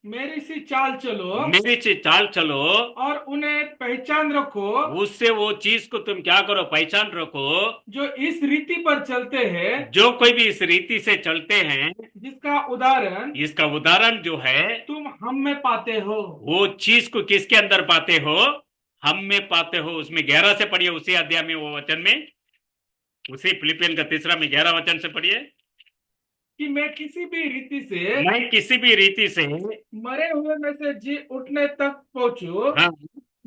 S2: मेरी सी चाल चलो,
S1: मेरी से चाल चलो,
S2: और उन्हें पहचान रखो
S1: उससे वो चीज को तुम क्या करो, पहचान रखो,
S2: जो इस रीति पर चलते हैं,
S1: जो कोई भी इस रीति से चलते हैं,
S2: जिसका उदाहरण
S1: इसका उदाहरण जो है
S2: तुम हम में पाते हो।
S1: वो चीज को किसके अंदर पाते हो? हम में पाते हो। उसमें 11 से पढ़िए, उसी अध्याय में वो वचन में, उसी फिलिपियन का 3 में 11 वचन से पढ़िए।
S2: कि मैं किसी भी रीति से
S1: मैं किसी भी रीति से,
S2: मरे हुए में से जी उठने तक पहुंचू,
S1: हाँ,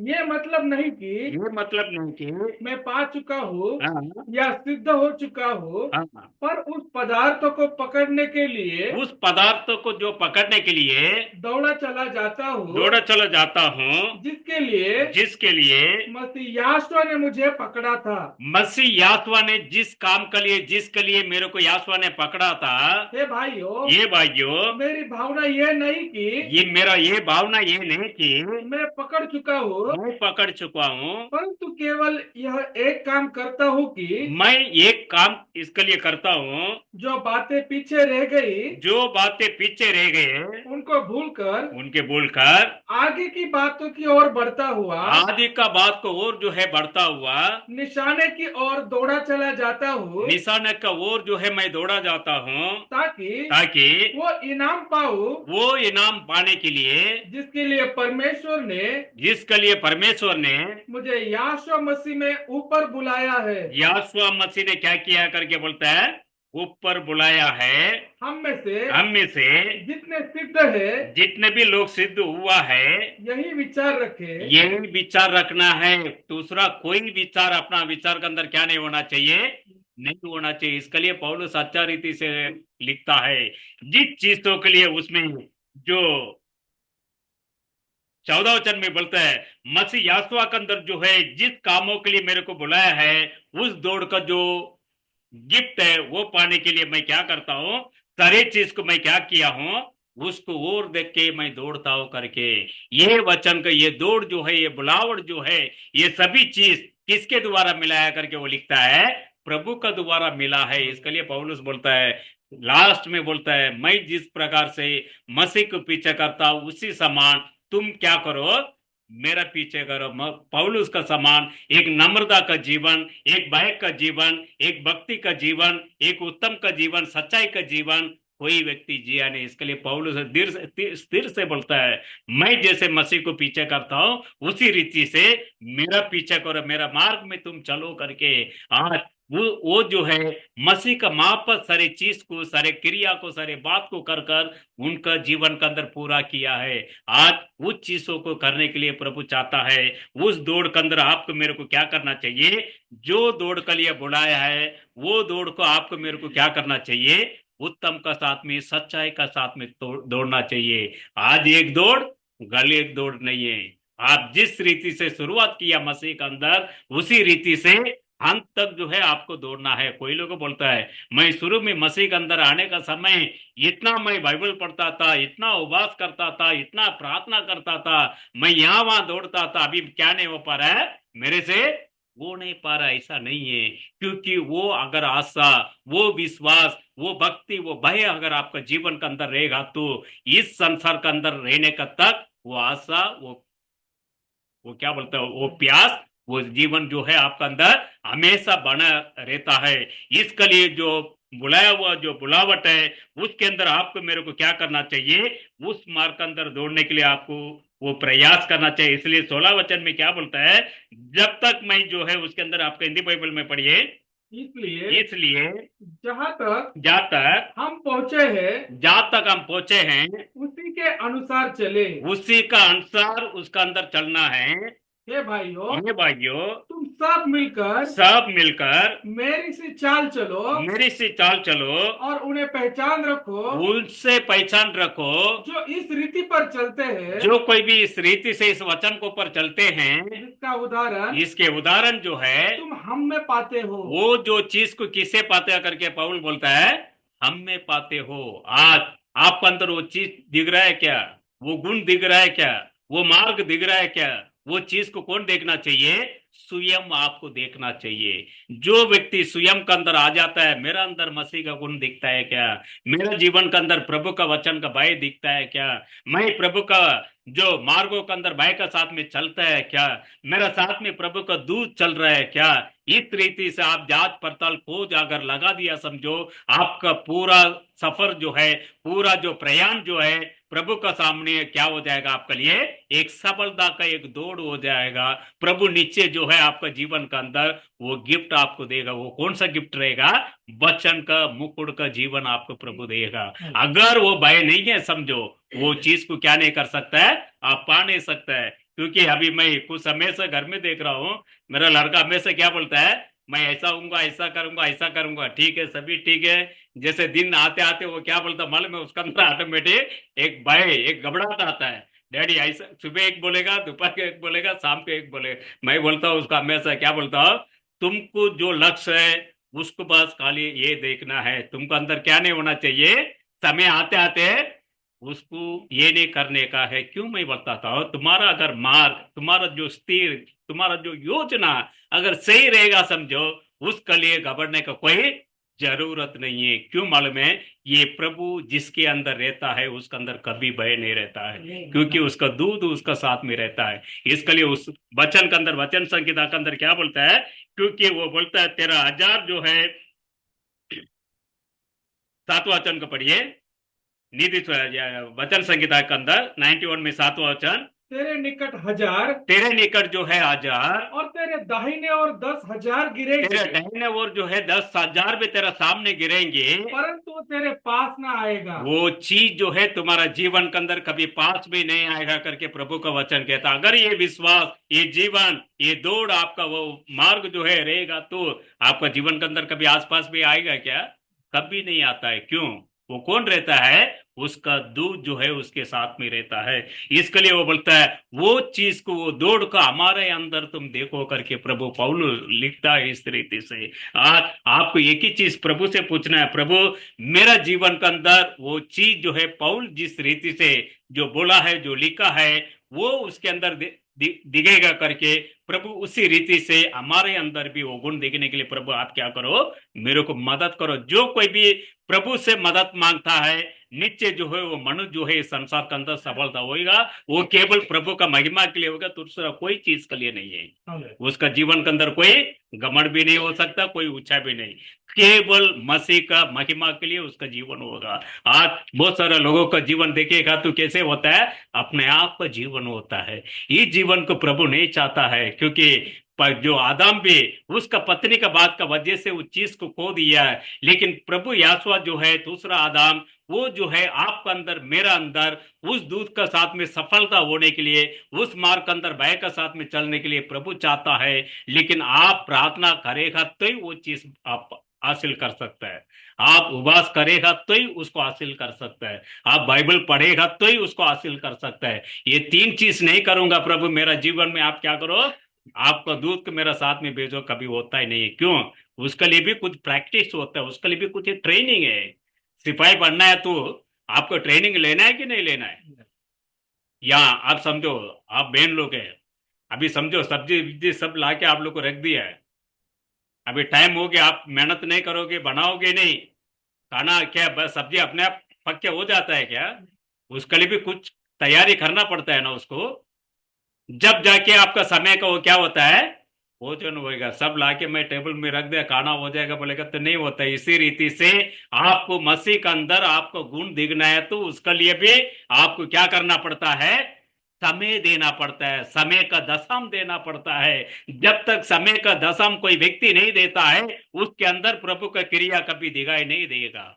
S2: ये मतलब नहीं कि
S1: ये मतलब नहीं कि,
S2: मैं पा चुका हूँ
S1: हाँ
S2: या सिद्ध हो चुका हूँ,
S1: हाँ,
S2: पर उस पदार्थों को पकड़ने के लिए
S1: उस पदार्थों को जो पकड़ने के लिए
S2: दौड़ा चला जाता हूँ,
S1: दौड़ा चला जाता हूँ,
S2: जिसके लिए
S1: जिसके लिए
S2: मसीह यासुआ ने मुझे पकड़ा था।
S1: मसीह यासुआ ने जिस काम के लिए, जिसके लिए मेरे को यासुआ ने पकड़ा था।
S2: हे भाइयों,
S1: ये भाइयों,
S2: मेरी भावना यह नहीं कि
S1: ये मेरा ये भावना ये नहीं कि
S2: मैं पकड़ चुका हूँ,
S1: मैं पकड़ चुका हूँ,
S2: परंतु केवल यह एक काम करता हूँ कि
S1: मैं एक काम इसके लिए करता हूँ,
S2: जो बातें पीछे रह गई
S1: जो बातें पीछे रह गए
S2: उनको भूलकर
S1: उनके बोलकर
S2: आगे की बातों की ओर बढ़ता हुआ
S1: आदि का बात को और जो है बढ़ता हुआ,
S2: निशाने की ओर दौड़ा चला जाता हूँ,
S1: निशाने का ओर जो है मैं दौड़ा जाता हूँ,
S2: ताकि
S1: ताकि
S2: वो इनाम पाऊं
S1: वो इनाम पाने के लिए,
S2: जिसके लिए परमेश्वर ने
S1: जिसके लिए परमेश्वर ने
S2: मुझे यीशु मसीह में ऊपर बुलाया है।
S1: यासुआ मसीह ने क्या किया करके बोलता है, ऊपर बुलाया है।
S2: हम में से जितने सिद्ध है
S1: जितने भी लोग सिद्ध हुआ है,
S2: यही विचार रखे।
S1: यही विचार रखना है। दूसरा कोई विचार अपना विचार के अंदर क्या नहीं होना चाहिए, नहीं होना चाहिए। इसके लिए पौलुस अच्छा रीति से लिखता है, जिस चीजों के लिए उसमें जो 14 वचन में बोलता है, मसीह यासुआ के अंदर जो है जिस कामों के लिए मेरे को बुलाया है, उस दौड़ का जो गिफ्ट है वो पाने के लिए मैं क्या करता हूँ, सारे चीज को मैं क्या किया हूँ, उसको और देख के मैं दौड़ता हूँ करके। ये वचन का ये दौड़ जो है, ये बुलावट जो है, ये सभी चीज किसके द्वारा मिलाया करके वो लिखता है, प्रभु का द्वारा मिला है। इसके लिए पौलुस बोलता है, लास्ट में बोलता है, मैं जिस प्रकार से मसीह को पीछे करता हूं उसी समान तुम क्या करो, मेरा पीछे करो। पौलुस का समान एक नम्रता का जीवन, एक बायक का जीवन, एक भक्ति का जीवन, एक उत्तम का जीवन, सच्चाई का जीवन कोई व्यक्ति जिया नहीं। इसके लिए पौलुस स्थिर से बोलता है, मैं जैसे मसीह को पीछे करता हूं उसी रीति से मेरा पीछे करो, मेरा मार्ग में तुम चलो करके। आज वो जो है मसीह का मापस सारे चीज को, सारे क्रिया को, सारे बात को कर कर उनका जीवन के अंदर पूरा किया है। आज उस चीजों को करने के लिए प्रभु चाहता है। उस दौड़ के अंदर आपको मेरे को क्या करना चाहिए, जो दौड़ के लिए बुलाया है वो दौड़ को आपको मेरे को क्या करना चाहिए, उत्तम का साथ में, सच्चाई का साथ में दौड़ना चाहिए। आज एक दौड़ गल एक दौड़ नहीं है। आप जिस रीति से शुरुआत किया मसीह के अंदर उसी रीति से अंत तक जो है आपको दौड़ना है। कोई लोग बोलता है, मैं शुरू में मसीह के अंदर आने का समय इतना मैं बाइबल पढ़ता था, इतना उपवास करता था, इतना प्रार्थना करता था, मैं यहाँ वहां दौड़ता था, अभी क्या नहीं हो पा रहा है मेरे से, वो नहीं पा रहा। ऐसा नहीं है, क्योंकि वो अगर आशा, वो विश्वास, वो भक्ति, वो भय अगर आपका जीवन के अंदर रहेगा तो इस संसार के अंदर रहने का तक वो आशा, वो क्या बोलते हैं, वो प्यास, वो जीवन जो है आपका अंदर हमेशा बना रहता है। इसके लिए जो बुलाया हुआ जो बुलावट है उसके अंदर आपको मेरे को क्या करना चाहिए, उस मार्ग के अंदर दौड़ने के लिए आपको वो प्रयास करना चाहिए। इसलिए 16 वचन में क्या बोलता है, जब तक मैं जो है उसके अंदर आपके हिंदी बाइबल में पढ़िए,
S2: इसलिए
S1: इसलिए
S2: जहां तक
S1: जहां तक
S2: हम पहुंचे हैं
S1: जहां तक हम पहुंचे हैं
S2: उसी के अनुसार चले।
S1: उसी का अनुसार उसका अंदर चलना है।
S2: हे भाइयों,
S1: ये भाइयों,
S2: तुम सब मिलकर
S1: सब मिलकर
S2: मेरी सी चाल चलो
S1: मेरी सी चाल चलो,
S2: और उन्हें पहचान रखो
S1: उनसे पहचान रखो,
S2: जो इस रीति पर चलते हैं,
S1: जो कोई भी इस रीति से इस वचन को पर चलते हैं।
S2: जिसका उदाहरण
S1: इसके उदाहरण जो है
S2: तुम हम में पाते हो।
S1: वो जो चीज को किससे पाते हैं करके पौल बोलता है, हम में पाते हो। आज आपके अंदर वो चीज दिख रहा है क्या, वो गुण दिख रहा है क्या, वो मार्ग दिख रहा है क्या, वो चीज को कौन देखना चाहिए, स्वयं आपको देखना चाहिए। जो व्यक्ति स्वयं के अंदर आ जाता है, मेरा अंदर मसीह का गुण दिखता है क्या, मेरा जीवन के अंदर प्रभु का वचन का भय दिखता है क्या, मैं प्रभु का जो मार्गों के अंदर भय का साथ में चलता है क्या, मेरा साथ में प्रभु का दूध चल रहा है क्या। इस रीति से आप जांच पड़ताल खोज अगर लगा दिया, समझो आपका पूरा सफर जो है, पूरा जो प्रयाण जो है प्रभु का सामने क्या हो जाएगा, आपके लिए एक सफलता का एक दौड़ हो जाएगा। प्रभु नीचे जो है आपका जीवन का अंदर वो गिफ्ट आपको देगा। वो कौन सा गिफ्ट रहेगा, वचन का मुकुट का जीवन आपको प्रभु देगा। अगर वो भय नहीं है, समझो वो चीज को क्या नहीं कर सकता है, आप पा नहीं सकता है। क्योंकि अभी मैं कुछ समय से घर में देख रहा हूँ, मेरा लड़का हमेशा क्या बोलता है, मैं ऐसा हूँगा, ऐसा करूंगा, ऐसा करूंगा। ठीक है, सभी ठीक है। जैसे दिन आते आते वो क्या बोलता, मालूम में उसका अंदर ऑटोमेटिक एक भय, एक घबराहट आता है। डैडी ऐसा, सुबह एक बोलेगा, दोपहर को एक बोलेगा, शाम को एक बोलेगा। मैं बोलता हूँ उसका हमेशा क्या बोलता हूँ, तुमको जो लक्ष्य है उसको बस खाली ये देखना है, तुमको अंदर क्या नहीं होना चाहिए, समय आते आते उसको ये नहीं करने का है। क्यों मैं बताता हूँ, तुम्हारा अगर मार्ग, तुम्हारा जो स्थिर, तुम्हारा जो योजना अगर सही रहेगा, समझो उसके लिए घबराने का कोई जरूरत नहीं है। क्यों मालूम है, ये प्रभु जिसके अंदर रहता है उसके अंदर कभी भय नहीं रहता है, क्योंकि उसका दूध उसका साथ में रहता है। इसके लिए उस वचन के अंदर, वचन संहिता के अंदर क्या बोलता है, क्योंकि वो बोलता है, तेरा हजार जो है, 7वां वचन को पढ़िए, नीति वचन संहिता के अंदर 91 में 7वां वचन,
S2: तेरे निकट 1000
S1: तेरे निकट जो है 1000
S2: और तेरे दाहिने और 10,000 गिरेंगे,
S1: तेरे दाहिने ओर जो है 10,000 भी तेरा सामने गिरेंगे,
S2: परंतु वो तेरे पास ना आएगा।
S1: वो चीज जो है तुम्हारा जीवन के अंदर कभी पास भी नहीं आएगा करके प्रभु का वचन कहता। अगर ये विश्वास, ये जीवन, ये दौड़ आपका, वो मार्ग जो है रहेगा तो आपका जीवन के अंदर कभी आसपास भी आएगा क्या, कभी नहीं आता है। क्यों, वो कौन रहता है, उसका दूध जो है उसके साथ में रहता है। इसके लिए वो बोलता है वो चीज को, वो दौड़ का हमारे अंदर तुम देखो करके प्रभु पौल लिखता है इस रीति से। आज आपको एक ही चीज प्रभु से पूछना है, प्रभु मेरा जीवन के अंदर वो चीज जो है पौल जिस रीति से जो बोला है, जो लिखा है, वो उसके अंदर दिखेगा करके प्रभु उसी रीति से हमारे अंदर भी वो गुण देखने के लिए प्रभु आप क्या करो, मेरे को मदद करो। जो कोई भी प्रभु से मदद मांगता है, नीचे जो है वो मनुष्य जो है इस संसार के अंदर सफलता होगा, वो केवल प्रभु का महिमा के लिए होगा, दूसरा कोई चीज के लिए नहीं है। उसका जीवन के अंदर कोई घमंड भी नहीं हो सकता, कोई ऊंचा भी नहीं, केवल मसीह का महिमा के लिए उसका जीवन होगा। आज बहुत सारे लोगों का जीवन देखिएगा तो कैसे होता है, अपने आप का जीवन होता है। इस जीवन को प्रभु नहीं चाहता है, क्योंकि पर जो आदम भी उसका पत्नी का बात का वजह से उस चीज को खो दिया है, लेकिन प्रभु यासुआ जो है दूसरा आदम, वो जो है आपका अंदर मेरा अंदर उस दूध का साथ में सफलता होने के लिए, उस मार्ग के अंदर भय का साथ में चलने के लिए प्रभु चाहता है। लेकिन आप प्रार्थना करेगा तो ही वो चीज आप हासिल कर सकता है, आप उपवास करेगा तो ही उसको हासिल कर सकता है, आप बाइबल पढ़ेगा तो ही उसको हासिल कर सकता है। ये तीन चीज नहीं करूंगा प्रभु मेरा जीवन में, आप क्या करो, आपका दूध को मेरा साथ में भेजो, कभी होता ही नहीं है। क्यों? उसके लिए भी कुछ प्रैक्टिस होता है, उसके लिए भी कुछ ट्रेनिंग है। सिपाही बनना है तो आपको ट्रेनिंग लेना है कि नहीं लेना है? या आप समझो, आप बहन लोग हैं, अभी समझो सब्जी वब्जी सब ला के आप लोग को रख दिया है, अभी टाइम हो गया, आप मेहनत नहीं करोगे, बनाओगे नहीं खाना, क्या बस सब्जी अपने आप पक के हो जाता है क्या? उसके लिए भी कुछ तैयारी करना पड़ता है ना उसको। जब जाके आपका समय का वो क्या होता है, भोजन होएगा, सब लाके मैं टेबल में रख दिया खाना हो जाएगा बोलेगा तो नहीं होता है। इसी रीति से आपको मसीह के अंदर आपको गुण दिखना है तो उसके लिए भी आपको क्या करना पड़ता है, समय देना पड़ता है, समय का दशम देना पड़ता है। जब तक समय का दशम कोई व्यक्ति नहीं देता है, उसके अंदर प्रभु का क्रिया कभी दिखाई नहीं देगा।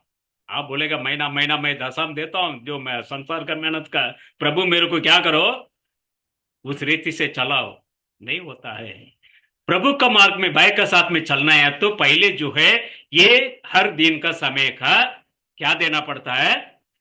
S1: आप बोलेगा महीना महीना मैं दशम देता हूं, जो मैं संसार का मेहनत का, प्रभु मेरे को क्या करो, उस रीति से चलाओ, नहीं होता है। प्रभु का मार्ग में भय के साथ में चलना है तो पहले जो है ये हर दिन का समय का क्या देना पड़ता है,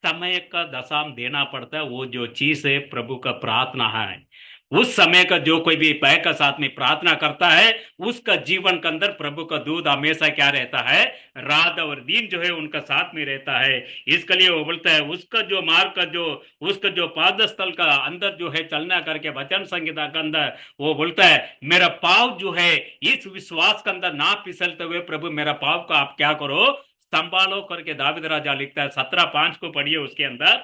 S1: समय का दशम देना पड़ता है। वो जो चीज है प्रभु का प्रार्थना है, उस समय का जो कोई भी भय का साथ में प्रार्थना करता है, उसका जीवन के अंदर प्रभु का दूध हमेशा क्या रहता है, रात और दिन जो है उनका साथ में रहता है। इसके लिए वो बोलता है उसका जो मार्ग का जो, उसका जो पाद स्थल का अंदर जो है चलना करके वचन संहिता के अंदर वो बोलता है मेरा पाव जो है इस विश्वास के अंदर ना फिसलते हुए प्रभु मेरा पाव का आप क्या करो, संभालो करके दाविद राजा लिखता है। 17:5 को पढ़िए, उसके अंदर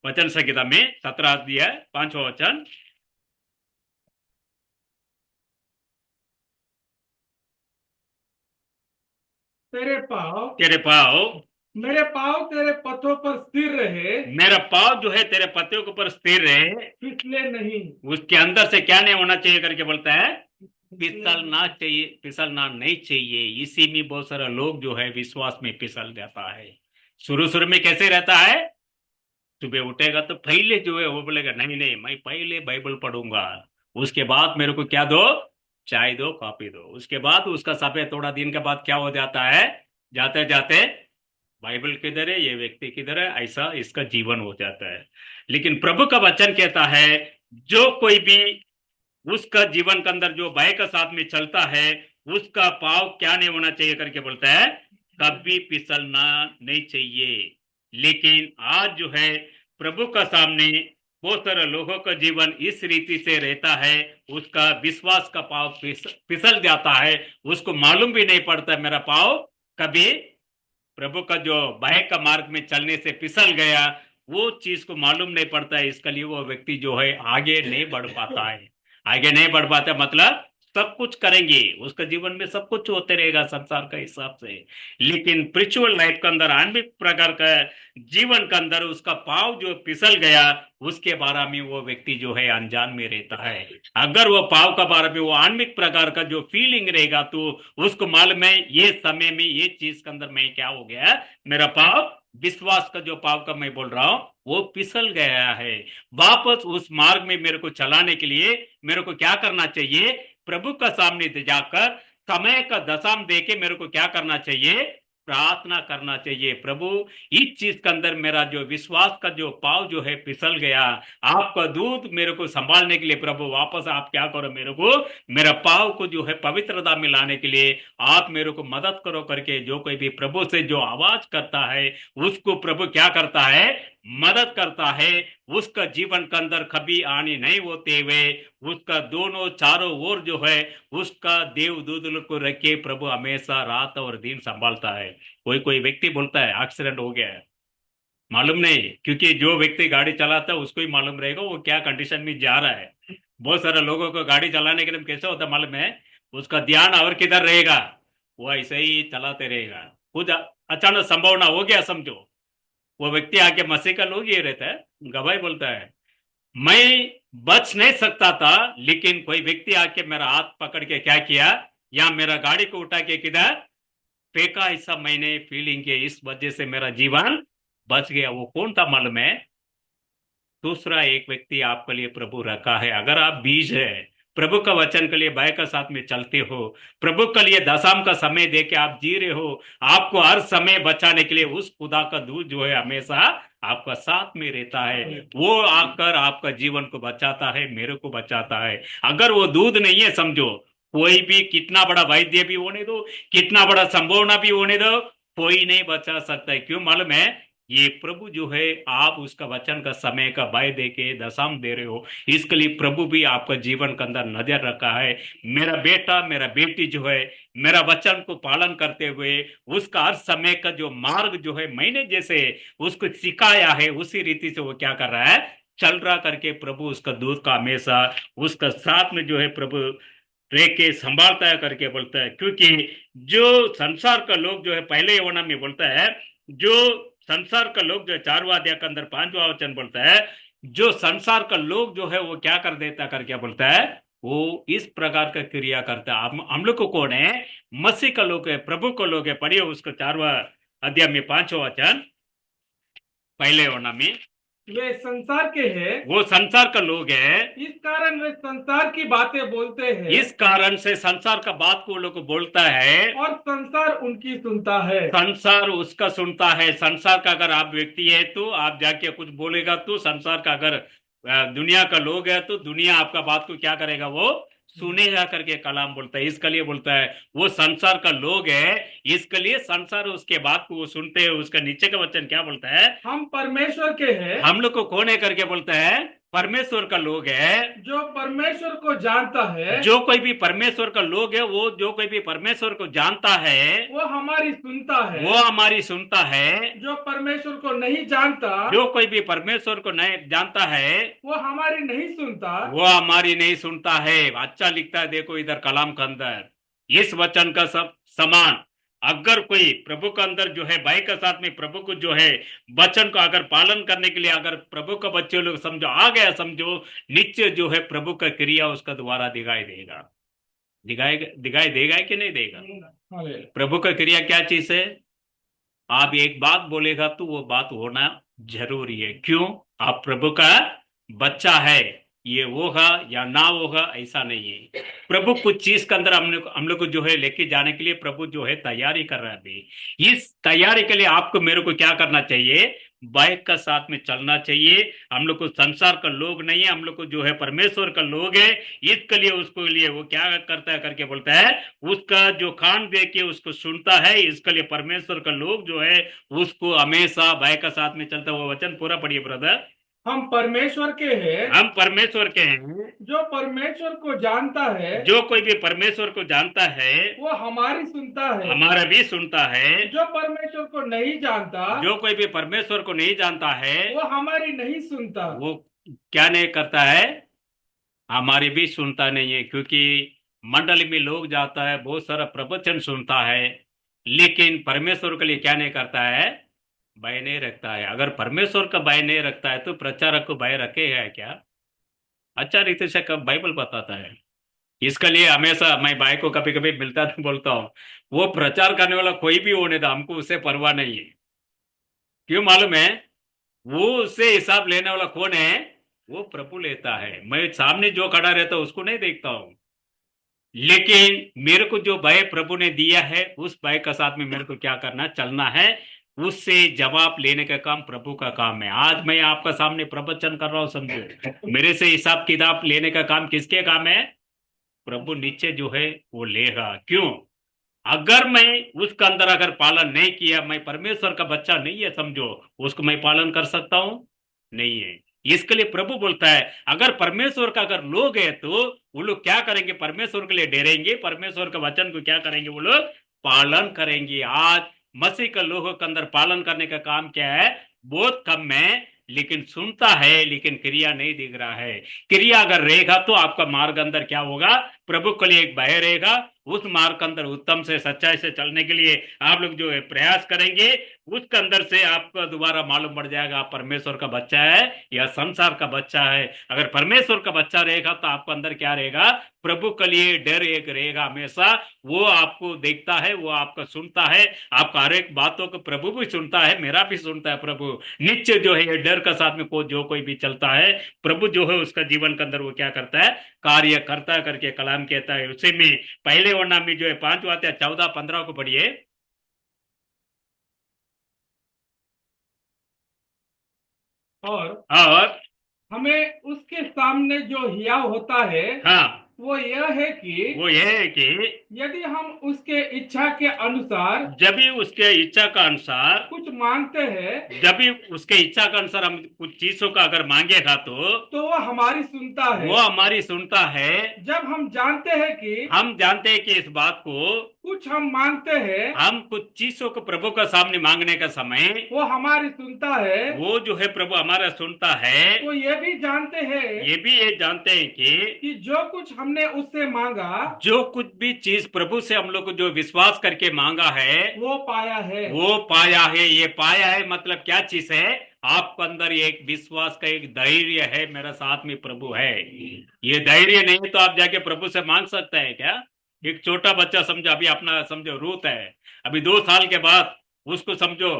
S1: वचन संहिता में 17 दिया है, 5वां वचन। तेरे पाव
S2: मेरे पाँव तेरे पथों पर स्थिर रहे,
S1: मेरा पाव जो है तेरे पत्तियों के ऊपर स्थिर रहे,
S2: फिसले नहीं।
S1: उसके अंदर से क्या नहीं होना चाहिए करके बोलता है, फिसलना चाहिए, फिसलना नहीं चाहिए। इसी में बहुत सारे लोग जो है विश्वास में फिसल जाता है। शुरू शुरू में कैसे रहता है, सुबह उठेगा तो पहले जो है वो बोलेगा नहीं नहीं मैं पहले बाइबल पढ़ूंगा, उसके बाद मेरे को क्या दो, चाय दो, कॉफी दो। उसके बाद उसका समय थोड़ा दिन के बाद क्या हो जाता है, जाते जाते बाइबल किधर है, ये व्यक्ति किधर है, ऐसा इसका जीवन हो जाता है। लेकिन प्रभु का वचन कहता है जो कोई भी उसका जीवन के अंदर जो भय का साथ में चलता है, उसका पाव क्या नहीं होना चाहिए करके बोलता है, कभी फिसलना नहीं चाहिए। लेकिन आज जो है प्रभु का सामने बहुत सारे लोगों का जीवन इस रीति से रहता है, उसका विश्वास का पाव फिसल जाता है, उसको मालूम भी नहीं पड़ता मेरा पाव कभी प्रभु का जो भय का मार्ग में चलने से फिसल गया, वो चीज को मालूम नहीं पड़ता है। इसके लिए वो व्यक्ति जो है आगे नहीं बढ़ पाता है, आगे नहीं बढ़ पाता, मतलब सब कुछ करेंगे उसका जीवन में सब कुछ होते रहेगा संसार का हिसाब से, लेकिन स्पिरिचुअल लाइफ के अंदर आंतरिक प्रकार का जीवन के अंदर उसका पाव जो फिसल गया, उसके बारे में वो व्यक्ति जो है अनजान में रहता है। अगर वो पाव का बारे में वो आंतरिक प्रकार का जो फीलिंग रहेगा तो उसको मालूम है ये समय में ये चीज के अंदर मैं क्या हो गया, मेरा पाव विश्वास का जो पाव का मैं बोल रहा हूं वो फिसल गया है। वापस उस मार्ग में मेरे को चलाने के लिए मेरे को क्या करना चाहिए, प्रभु का सामने जाकर समय का दशम दे के मेरे को क्या करना चाहिए, प्रार्थना करना चाहिए, प्रभु इस चीज के अंदर मेरा जो विश्वास का जो पाव जो है फिसल गया, आपका दूध मेरे को संभालने के लिए प्रभु वापस आप क्या करो, मेरे को मेरा पाव को जो है पवित्रता में लाने के लिए आप मेरे को मदद करो करके जो कोई भी प्रभु से जो आवाज करता है उसको प्रभु क्या करता है, मदद करता है। उसका जीवन के अंदर कभी आने नहीं होते हुए उसका दोनों चारों ओर जो है उसका देवदूत को रखे प्रभु हमेशा रात और दिन संभालता है। कोई कोई व्यक्ति बोलता है एक्सीडेंट हो गया है, मालूम नहीं, क्योंकि जो व्यक्ति गाड़ी चलाता है उसको ही मालूम रहेगा वो क्या कंडीशन में जा रहा है। बहुत सारे लोगों को गाड़ी चलाने के लिए कैसे होता है मालूम है, उसका ध्यान और किधर रहेगा, वो ऐसे ही चलाते रहेगा। कुछ अचानक संभावना हो गया समझो, वो व्यक्ति आके मसीह का लोग ये रहता है, गवाही बोलता है मैं बच नहीं सकता था, लेकिन कोई व्यक्ति आके मेरा हाथ पकड़ के क्या किया, या मेरा गाड़ी को उठा के किधर फेंका, ऐसा मैंने फीलिंग किया, इस वजह से मेरा जीवन बच गया। वो कौन था मालूम है, दूसरा एक व्यक्ति आपके लिए प्रभु रखा है। अगर आप बीज है, प्रभु का वचन के लिए बाय का साथ में चलते हो, प्रभु के लिए दशम का समय दे के आप जी रहे हो, आपको हर समय बचाने के लिए उस खुदा का दूध जो है हमेशा आपका साथ में रहता है। वो आकर आपका जीवन को बचाता है, मेरे को बचाता है। अगर वो दूध नहीं है समझो, कोई भी कितना बड़ा वैद्य भी होने दो, कितना बड़ा संभावना भी होने दो, कोई नहीं बचा सकता है। क्यों मालूम है, ये प्रभु जो है आप उसका वचन का समय का भय दे के दशम दे रहे हो, इसके लिए प्रभु भी आपका जीवन के अंदर नजर रखा है। मेरा बेटा मेरा बेटी जो है मेरा वचन को पालन करते हुए उसका हर समय का जो मार्ग जो है मैंने जैसे उसको सिखाया है उसी रीति से वो क्या कर रहा है, चल रहा करके प्रभु उसका दूध का हमेशा उसका साथ में जो है प्रभु रह के संभालता है करके बोलता है। क्योंकि जो संसार का लोग जो है, पहले यहोना में बोलता है, जो संसार का लोग जो है 4वां अध्याय के अंदर 5वां वचन बोलता है, जो संसार का लोग जो है वो क्या कर देता करके बोलता है, वो इस प्रकार का क्रिया करता है। हम लोग को कौन है, मसीह का लोग है, प्रभु का लोग है। पढ़िए उसको 4वां अध्याय में 5वां वचन, पहले यहोना में,
S2: वे संसार के हैं,
S1: वो संसार का लोग है,
S2: इस कारण वे संसार की बातें बोलते हैं,
S1: इस कारण से संसार का बात को लोग बोलता है
S2: और संसार उनकी सुनता है।
S1: संसार उसका सुनता है। संसार का अगर आप व्यक्ति है तो आप जाके कुछ बोलेगा तो संसार का अगर दुनिया का लोग है तो दुनिया आपका बात को क्या करेगा, वो सुनेगा करके कलाम बोलता है। इसके लिए बोलता है वो संसार का लोग है, इसके लिए संसार उसके बात को वो सुनते हैं। उसका नीचे का वचन क्या बोलता है,
S2: हम परमेश्वर के हैं,
S1: हम लोग को कौन है करके बोलता है, परमेश्वर का लोग है।
S2: जो परमेश्वर को जानता है,
S1: जो कोई भी परमेश्वर का लोग है, वो जो कोई भी परमेश्वर को जानता है
S2: वो हमारी सुनता है।
S1: वो हमारी सुनता है।
S2: जो परमेश्वर को नहीं जानता,
S1: जो कोई भी परमेश्वर को नहीं जानता है
S2: वो हमारी नहीं सुनता।
S1: वो हमारी नहीं सुनता है। अच्छा लिखता है देखो इधर कलाम के अंदर, इस वचन का सब समान अगर कोई प्रभु के अंदर जो है भाई के साथ में प्रभु को जो है वचन को अगर पालन करने के लिए अगर प्रभु का बच्चे लोग समझो आ गया, समझो नीचे जो है प्रभु का क्रिया उसका द्वारा दिखाई देगा, दिखाई देगा कि नहीं देगा। प्रभु का क्रिया क्या चीज है, आप एक बात बोलेगा तो वो बात होना जरूरी है। क्यों, आप प्रभु का बच्चा है, ये होगा या ना होगा ऐसा नहीं है। प्रभु कुछ चीज के अंदर हम लोग को जो है लेके जाने के लिए प्रभु जो है तैयारी कर रहा है अभी। इस तैयारी के लिए आपको मेरे को क्या करना चाहिए, बाइक का साथ में चलना चाहिए। हम लोग को संसार का लोग नहीं है, हम लोग को जो है परमेश्वर का लोग है। इसके लिए उसको लिए वो क्या करता है करके बोलता है, उसका जो कान दे के उसको सुनता है। इसके लिए परमेश्वर का लोग जो है उसको हमेशा बाइक का साथ में चलता है। वो वचन पूरा पढ़िए ब्रदर।
S2: हम परमेश्वर के हैं,
S1: हम परमेश्वर के हैं,
S2: जो परमेश्वर को जानता है,
S1: जो कोई भी परमेश्वर को जानता है
S2: वो हमारी सुनता है।
S1: हमारा भी सुनता है।
S2: जो परमेश्वर को नहीं जानता,
S1: जो कोई भी परमेश्वर को नहीं जानता है
S2: वो हमारी नहीं सुनता।
S1: वो क्या नहीं करता है, हमारी भी सुनता नहीं है। क्योंकि मंडली में लोग जाता है, बहुत सारा प्रवचन सुनता है, लेकिन परमेश्वर के लिए क्या नहीं करता है, भय नहीं रखता है। अगर परमेश्वर का भय नहीं रखता है तो प्रचारक को भय रखेगा क्या। अच्छा रीति से कब बाइबल बताता है। इसके लिए हमेशा मैं भाई को कभी कभी मिलता तो बोलता हूँ, वो प्रचार करने वाला कोई भी होने था, हमको उससे परवाह नहीं है। क्यों मालूम है, वो उससे हिसाब लेने वाला कौन है, वो प्रभु लेता है। मैं सामने जो खड़ा रहता हूँ उसको नहीं देखता हूँ। लेकिन मेरे को जो भय प्रभु ने दिया है उस भय का साथ में मेरे को क्या करना, चलना है। उससे जवाब लेने का काम प्रभु का काम है। आज मैं आपका सामने प्रवचन कर रहा हूं, समझो, मेरे से हिसाब किताब लेने का काम किसके काम है? प्रभु नीचे जो है वो लेगा। क्यों? अगर मैं उसका अंदर अगर पालन नहीं किया, मैं परमेश्वर का बच्चा नहीं है, समझो, उसको मैं पालन कर सकता हूं? नहीं है। इसके लिए प्रभु बोलता है अगर परमेश्वर का अगर लोग है तो वो लोग क्या करेंगे? परमेश्वर के लिए डरेंगे, परमेश्वर के वचन को क्या करेंगे? वो लोग पालन करेंगे। आज मसीह का लोगों के अंदर पालन करने का काम क्या है? बहुत कम है। लेकिन सुनता है, लेकिन क्रिया नहीं दिख रहा है। क्रिया अगर रहेगा तो आपका मार्ग अंदर क्या होगा? प्रभु के लिए एक भय रहेगा। उस मार्ग के अंदर उत्तम से सच्चाई से चलने के लिए आप लोग जो है प्रयास करेंगे, उसके अंदर से आपको दोबारा मालूम पड़ जाएगा आप परमेश्वर का बच्चा है या संसार का बच्चा है। अगर परमेश्वर का बच्चा रहेगा तो आपको अंदर क्या रहेगा? प्रभु के लिए डर एक रहेगा हमेशा। वो आपको देखता है, वो आपका सुनता है, आपका हर एक बातों को प्रभु भी सुनता है, मेरा भी सुनता है प्रभु। नीचे जो है ये डर का साथ में जो कोई भी चलता है, प्रभु जो है उसका जीवन के अंदर वो क्या करता है? कार्य करता है करके कलाम कहता है। उसी में पहले वर्णा में जो है 5 14 15 को पढ़िए।
S2: और
S1: और
S2: हमें उसके सामने जो हियाव होता है
S1: हाँ,
S2: वो यह है कि
S1: वो ये है कि
S2: यदि हम उसके इच्छा के अनुसार
S1: जब भी उसके इच्छा का अनुसार,
S2: कुछ मांगते हैं
S1: जब भी उसके इच्छा के अनुसार हम कुछ चीजों का अगर मांगेगा
S2: तो वह हमारी सुनता है।
S1: वो हमारी सुनता है।
S2: जब हम जानते हैं कि
S1: हम जानते हैं कि इस बात को
S2: कुछ हम मांगते हैं
S1: हम कुछ चीजों को प्रभु का सामने मांगने का समय
S2: वो हमारी सुनता है,
S1: वो जो है प्रभु हमारा सुनता है।
S2: तो ये भी जानते हैं
S1: ये भी ये जानते हैं
S2: कि जो कुछ हमने उससे मांगा
S1: जो कुछ भी चीज प्रभु से हम लोग को जो विश्वास करके मांगा है
S2: वो पाया है।
S1: वो पाया है। ये पाया है मतलब क्या चीज है? आपके अंदर एक विश्वास का एक धैर्य है, मेरा साथ में प्रभु है। ये धैर्य नहीं तो आप जाके प्रभु से मांग सकते हैं क्या? एक छोटा बच्चा समझो, अभी अपना समझो रूत है, अभी 2 साल के बाद उसको समझो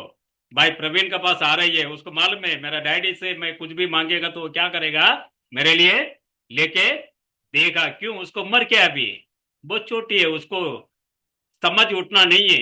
S1: भाई प्रवीण के पास आ रही है, उसको मालूम है मेरा डैडी से मैं कुछ भी मांगेगा तो वो क्या करेगा? मेरे लिए लेके देगा। क्यों? उसको उम्र क्या है अभी? बहुत छोटी है, उसको समझ उठना नहीं है।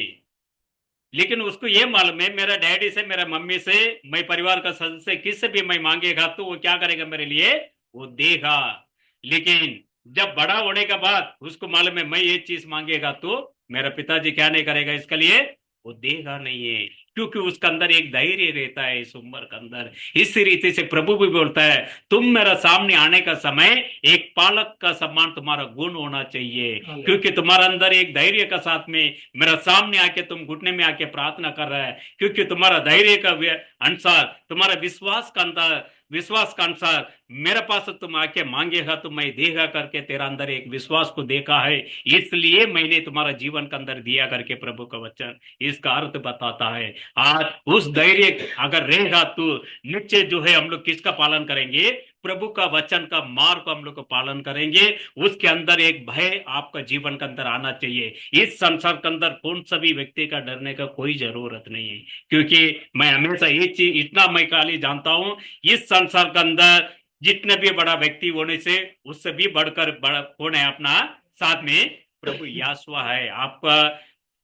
S1: लेकिन उसको ये मालूम है मेरा डैडी से, मेरा मम्मी से, मैं परिवार का सदस्य किससे भी मैं मांगेगा तो वो क्या करेगा? मेरे लिए वो देगा। लेकिन जब बड़ा होने के बाद उसको मालूम है मैं ये चीज मांगेगा तो मेरा पिताजी क्या नहीं करेगा इसके लिए? वो देगा नहीं है। क्योंकि उसके अंदर एक धैर्य रहता है इस उम्र के अंदर। इस रीति से प्रभु भी बोलता है तुम मेरा सामने आने का समय एक पालक का सम्मान तुम्हारा गुण होना चाहिए। क्योंकि तुम्हारा अंदर एक धैर्य का साथ में मेरा सामने आके तुम घुटने में आके प्रार्थना कर रहा है। क्योंकि तुम्हारा धैर्य का अनुसार, तुम्हारा विश्वास का अनुसार मेरे पास तुम आके मांगेगा तो मैं देगा करके तेरा अंदर एक विश्वास को देखा है, इसलिए मैंने तुम्हारा जीवन के अंदर दिया करके प्रभु का वचन इसका अर्थ बताता है। आज उस धैर्य अगर रहेगा तो निश्चय जो है हम लोग किसका पालन करेंगे? प्रभु का वचन का मार्ग को हम लोग को पालन करेंगे। उसके अंदर एक भय आपका जीवन के अंदर आना चाहिए। इस संसार के अंदर कौन सा भी व्यक्ति का डरने का कोई जरूरत नहीं है। क्योंकि मैं हमेशा ये चीज इतना मैं खाली जानता हूं, इस संसार के अंदर जितने भी बड़ा व्यक्ति होने से उससे भी बढ़कर बड़ा कौन है अपना साथ में? प्रभु यासुआ है। आपका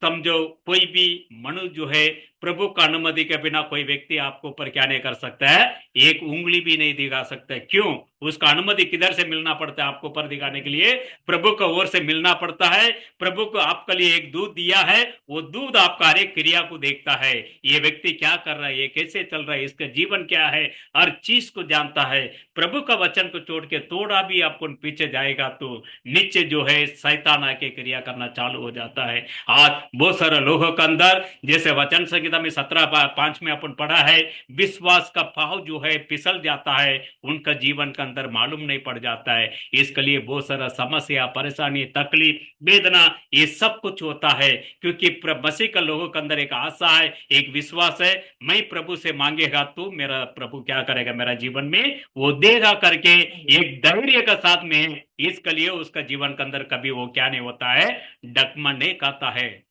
S1: समझो कोई भी मनुष्य जो है प्रभु का अनुमति के बिना कोई व्यक्ति आपको ऊपर क्या नहीं कर सकता है? एक उंगली भी नहीं दिखा सकता है। क्यों? उसका अनुमति किधर से मिलना पड़ता है? आपको ऊपर दिखाने के लिए प्रभु का ओर से मिलना पड़ता है। प्रभु को आपके लिए एक दूध दिया है, वो दूध आपका हर एक क्रिया को देखता है। ये व्यक्ति क्या कर रहा है, ये कैसे चल रहा है, इसका जीवन क्या है, हर चीज को जानता है। प्रभु का वचन को छोड़ के थोड़ा भी आपको पीछे जाएगा तो नीचे जो है शैतान आके क्रिया करना चालू हो जाता है। आज बहुत सारे लोगों के अंदर जैसे वचन संहिता में 17:5 में अपन पढ़ा है, विश्वास का पाव जो है फिसल जाता है, उनका जीवन के अंदर मालूम नहीं पड़ जाता है। इसके लिए बहुत सारा समस्या, परेशानी, तकलीफ, वेदना, ये सब कुछ होता है। क्योंकि मसीह का लोगों के अंदर एक आशा है, एक विश्वास है, मैं प्रभु से मांगेगा तो मेरा प्रभु क्या करेगा मेरा जीवन में? वो देगा करके एक धैर्य का साथ में। इसके लिए उसका जीवन के अंदर कभी वो क्या नहीं होता है? डगमग नहीं खाता है।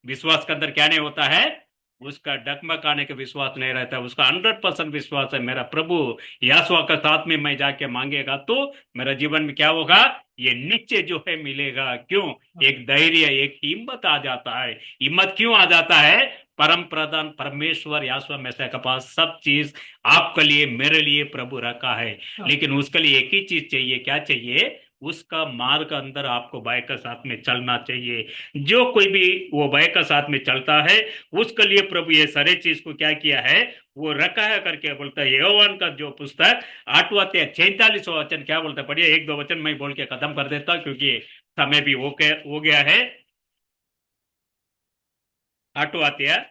S1: विश्वास के अंदर क्या नहीं होता है? उसका डगमगाने का विश्वास नहीं रहता, उसका 100% विश्वास है मेरा प्रभु यहोवा का साथ में मैं जाके मांगेगा तो मेरा जीवन में क्या होगा, ये निश्चय जो है मिलेगा। क्यों? एक धैर्य, एक हिम्मत आ जाता है। हिम्मत क्यों आ जाता है? परम प्रधान परमेश्वर यहोवा मैसिया के पास सब चीज आपके लिए मेरे लिए प्रभु रखा है। लेकिन उसके लिए एक ही चीज चाहिए, क्या चाहिए? उसका मार्ग अंदर आपको बाइक का साथ में चलना चाहिए। जो कोई भी वो बाइक का साथ में चलता है उसके लिए प्रभु ये सारे चीज को क्या किया है, वो रखा है करके बोलता है। योवान का जो पुस्तक 8वां अध्याय 46वां वचन क्या बोलता है, पढ़िए। एक दो वचन मैं बोल के खत्म कर देता हूं क्योंकि समय भी हो गया है। 8वां अध्याय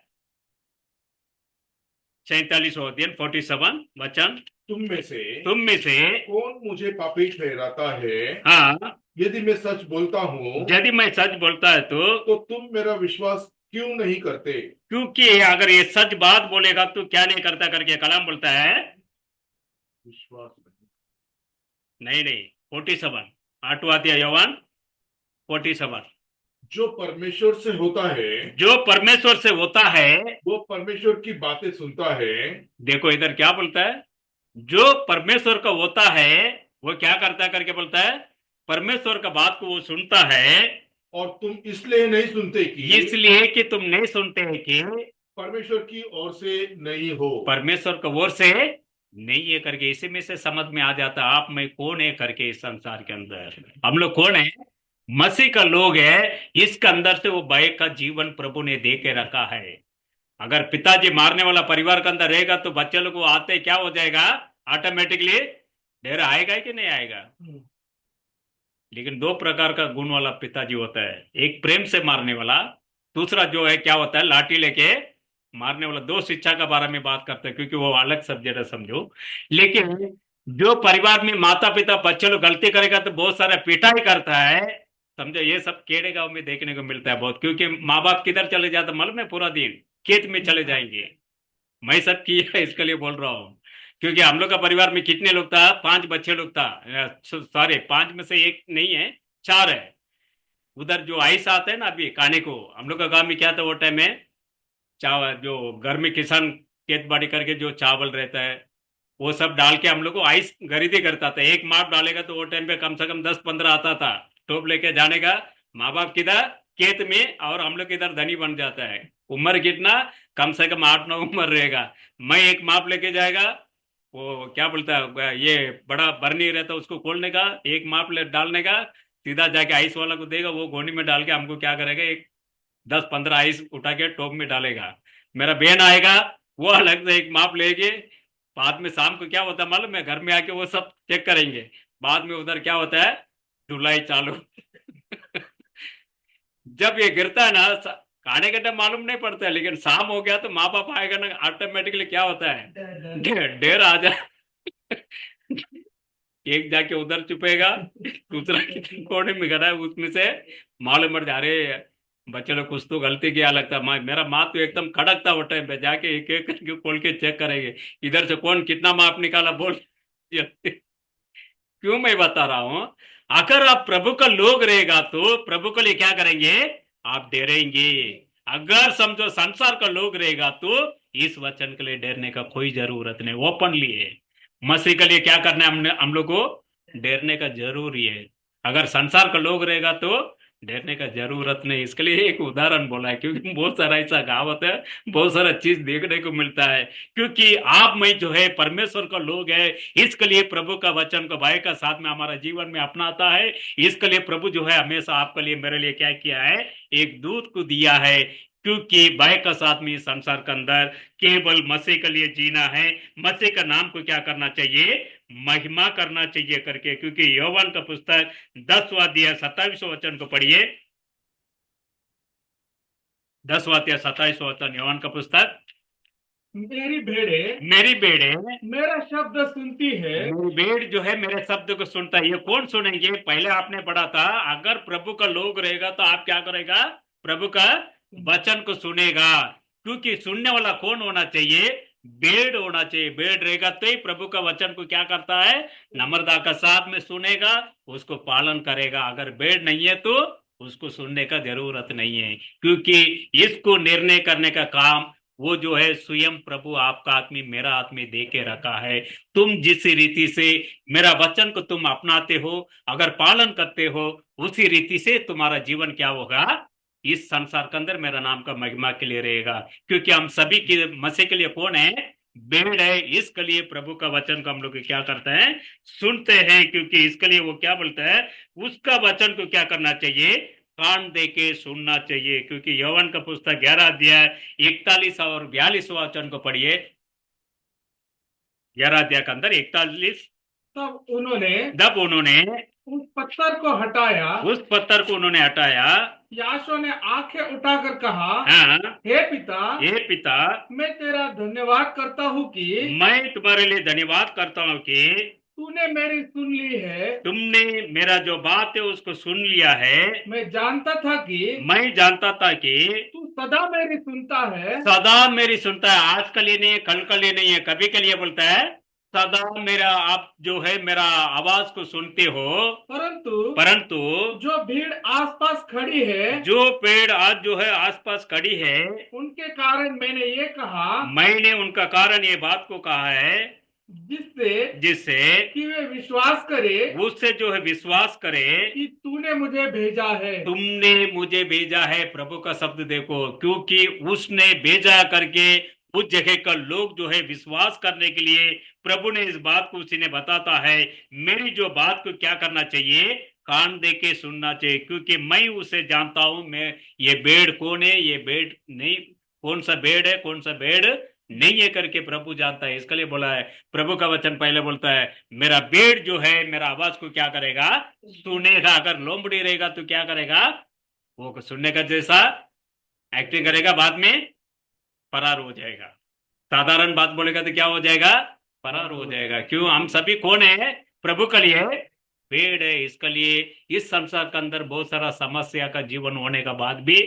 S1: 47वां अध्याय 47 वचन।
S3: तुम में से
S1: तुम में से
S3: कौन मुझे पापी ठहराता है?
S1: हाँ,
S3: यदि मैं सच बोलता हूँ
S1: यदि मैं सच बोलता है
S3: तो तुम मेरा विश्वास क्यों नहीं करते?
S1: क्योंकि अगर ये सच बात बोलेगा तो क्या नहीं करता करके कलाम बोलता है।
S3: विश्वास
S1: नहीं नहीं, 47, 8वां अध्याय यौवान 47।
S3: जो परमेश्वर से होता है
S1: जो परमेश्वर से होता है,
S3: वो परमेश्वर की बातें सुनता है।
S1: देखो इधर क्या बोलता है, जो परमेश्वर का होता है वो क्या करता है करके बोलता है, परमेश्वर का बात को वो सुनता है।
S3: और तुम इसलिए नहीं सुनते कि
S1: इसलिए कि तुम नहीं सुनते हैं कि
S3: परमेश्वर की ओर से नहीं हो।
S1: परमेश्वर का ओर से नहीं है करके। इसी में से समझ में आ जाता आप मैं कौन है करके। इस संसार के अंदर हम लोग कौन है? मसीह का लोग है। इसके अंदर से वो भय का जीवन प्रभु ने दे के रखा है। अगर पिताजी मारने वाला परिवार के अंदर रहेगा तो बच्चे लोग को आते क्या हो जाएगा, ऑटोमेटिकली डर आएगा कि नहीं आएगा। लेकिन दो प्रकार का गुण वाला पिताजी होता है, एक प्रेम से मारने वाला, दूसरा जो है क्या होता है लाठी लेके मारने वाला। दो शिक्षा के बारे में बात करते हैं क्योंकि वो अलग सब्जेक्ट है समझो। लेकिन जो परिवार में माता पिता बच्चे लोग गलती करेगा तो बहुत सारा पिटाई करता है समझो। ये सब खेड़े गांव में देखने को मिलता है बहुत, क्योंकि माँ बाप किधर चले जाते मालूम है, पूरा दिन खेत में चले जाएंगे। मैं सब किया इसके लिए बोल रहा हूँ। क्योंकि हम लोग का परिवार में कितने लोग था, 5 बच्चे लोग था। सॉरी, 5 में से एक नहीं है, 4 है। उधर जो आइस आते हैं ना अभी खाने को, हम लोग का गांव में क्या था वो टाइम में, चावल जो घर में किसान खेत बाड़ी करके जो चावल रहता है वो सब डाल के हम लोग को आइस खरीदी करता था। एक माप डालेगा तो वो टाइम पे कम से कम 10-15 आता था। टोप लेके जाने का, माँ बाप किधर खेत में, और हम लोग किधर धनी बन जाता है। उम्र कितना, कम से कम 8-9 उम्र रहेगा। मैं एक माप लेके जाएगा, वो क्या बोलता है ये बड़ा बर्नी रहता है उसको खोलने का, एक माप ले डालने का, सीधा जाके आइस वाला को देगा, वो गोनी में डाल के हमको क्या करेगा, एक 10-15 आइस उठा के टोप में डालेगा। मेरा बहन आएगा, वो अलग से एक माप लेके, बाद में शाम को क्या होता है मालूम है, घर में आके वो सब चेक करेंगे। बाद में उधर क्या होता है, धुलाई चालू। जब ये गिरता है ना, खाने का टाइम मालूम नहीं पड़ता है, लेकिन शाम हो गया तो माँ बाप आएगा ना, ऑटोमेटिकली क्या होता है, ढेर आ जाए। एक जाके उधर छुपेगा, दूसरा किसी कोने में खड़ा है, उसमें से मालूम पड़ जा रहे बच्चे लोग कुछ तो गलती किया लगता है। मेरा माँ तो एकदम खड़क था वो टाइम पे, जाके एक एक करके खोल के चेक करेंगे इधर से कौन कितना माप निकाला बोल। क्यों मैं बता रहा हूं, अगर आप प्रभु का लोग रहेगा तो प्रभु के लिए क्या करेंगे, आप डरेंगे। अगर समझो संसार का लोग रहेगा तो इस वचन के लिए डरने का कोई जरूरत नहीं। ओपनली है, मसीह के लिए क्या करना है, हमने हम लोग को डरने का जरूरी है। अगर संसार का लोग रहेगा तो डरने का जरूरत नहीं। इसके लिए एक उदाहरण बोला है क्योंकि बहुत सारा ऐसा कहावत है, बहुत सारा चीज देखने को मिलता है। क्योंकि आप में जो है परमेश्वर का लोग है, इसके लिए प्रभु का वचन को भाई का साथ में हमारा जीवन में अपनाता है। इसके लिए प्रभु जो है हमेशा आपके लिए मेरे लिए क्या किया है, एक दूत को दिया है। क्योंकि भाई का साथ में इस संसार के अंदर केवल मसीह के लिए जीना है। मसीह का नाम को क्या करना चाहिए, महिमा करना चाहिए करके। क्योंकि योवान का पुस्तक 10वां अध्याय 27वां वचन को पढ़िए। 10वां अध्याय 27वां वचन, योवान का पुस्तक।
S2: मेरी भेड़े
S1: मेरी भेड़े
S2: मेरा शब्द सुनती है।
S1: मेरी भेड़ जो है मेरे शब्द को सुनता है। ये कौन सुनेंगे, पहले आपने पढ़ा था, अगर प्रभु का लोग रहेगा तो आप क्या करेगा, प्रभु का वचन को सुनेगा। क्योंकि सुनने वाला कौन होना चाहिए, भेड़ होना चाहिए। भेड़ रहेगा तो ही प्रभु का वचन को क्या करता है, नम्रता का साथ में सुनेगा, उसको पालन करेगा। अगर भेड़ नहीं है तो उसको सुनने का जरूरत नहीं है। क्योंकि इसको निर्णय करने का काम वो जो है स्वयं प्रभु आपका आत्मी मेरा आत्मी दे के रखा है। तुम जिस रीति से मेरा वचन को तुम अपनाते हो, अगर पालन करते हो, उसी रीति से तुम्हारा जीवन क्या होगा, इस संसार के अंदर मेरा नाम का महिमा के लिए रहेगा। क्योंकि हम सभी के मसीह के लिए कौन है, भेड़ है। इसके लिए प्रभु का वचन को हम लोग क्या करते हैं, सुनते हैं। क्योंकि इसके लिए वो क्या बोलता है, उसका वचन को क्या करना चाहिए, कान दे के सुनना चाहिए। क्योंकि यौवन का पुस्तक 11 अध्याय 41 और 42 वचन को पढ़िए। 11 अध्याय के अंदर 41।
S2: तब उन्होंने
S1: जब उन्होंने
S2: उस पत्थर को हटाया,
S1: उस पत्थर को उन्होंने हटाया,
S2: यासों ने आंखें उठाकर कहा,
S1: हाँ,
S2: हे पिता,
S1: हे पिता,
S2: मैं तेरा धन्यवाद करता हूँ कि
S1: मैं तुम्हारे लिए धन्यवाद करता हूँ कि
S2: तूने मेरी सुन ली है।
S1: तुमने मेरा जो बात है उसको सुन लिया है।
S2: मैं जानता था कि
S1: मैं जानता था कि
S2: तू सदा मेरी सुनता है,
S1: सदा मेरी सुनता है। आज के लिए नहीं है, कल के लिए नहीं है, कभी के लिए बोलता है, सदा मेरा आप जो है मेरा आवाज को सुनते हो। परंतु
S2: जो भीड़ आसपास खड़ी है,
S1: जो पेड़ आज जो है आसपास खड़ी है,
S2: उनके कारण मैंने ये कहा,
S1: मैंने उनका कारण ये बात को कहा है, जिससे
S2: कि वे विश्वास करे,
S1: उससे जो है विश्वास करे
S2: कि तूने मुझे भेजा है।
S1: तुमने मुझे भेजा है। प्रभु का शब्द देखो, क्योंकि उसने भेजा करके उस जगह का लोग जो है विश्वास करने के लिए प्रभु ने इस बात को उसी ने बताता है। मेरी जो बात को क्या करना चाहिए, कान दे के सुनना चाहिए। क्योंकि मैं उसे जानता हूं, मैं ये भेड़ कौन है, ये भेड़ नहीं, कौन सा भेड़ है, कौन सा भेड़ नहीं है करके प्रभु जानता है। इसके लिए बोला है, प्रभु का वचन पहले बोलता है, मेरा भेड़ जो है मेरा आवाज को क्या करेगा, सुनेगा। अगर लोमड़ी रहेगा तो क्या करेगा, वो सुनने का जैसा एक्टिंग करेगा, बाद में फरार हो जाएगा। साधारण बात बोलेगा तो क्या हो जाएगा, फरार हो जाएगा। क्यों, हम सभी कौन है, प्रभु के लिए भेड़ है। इसके लिए इस संसार के अंदर बहुत सारा समस्या का जीवन होने का बाद भी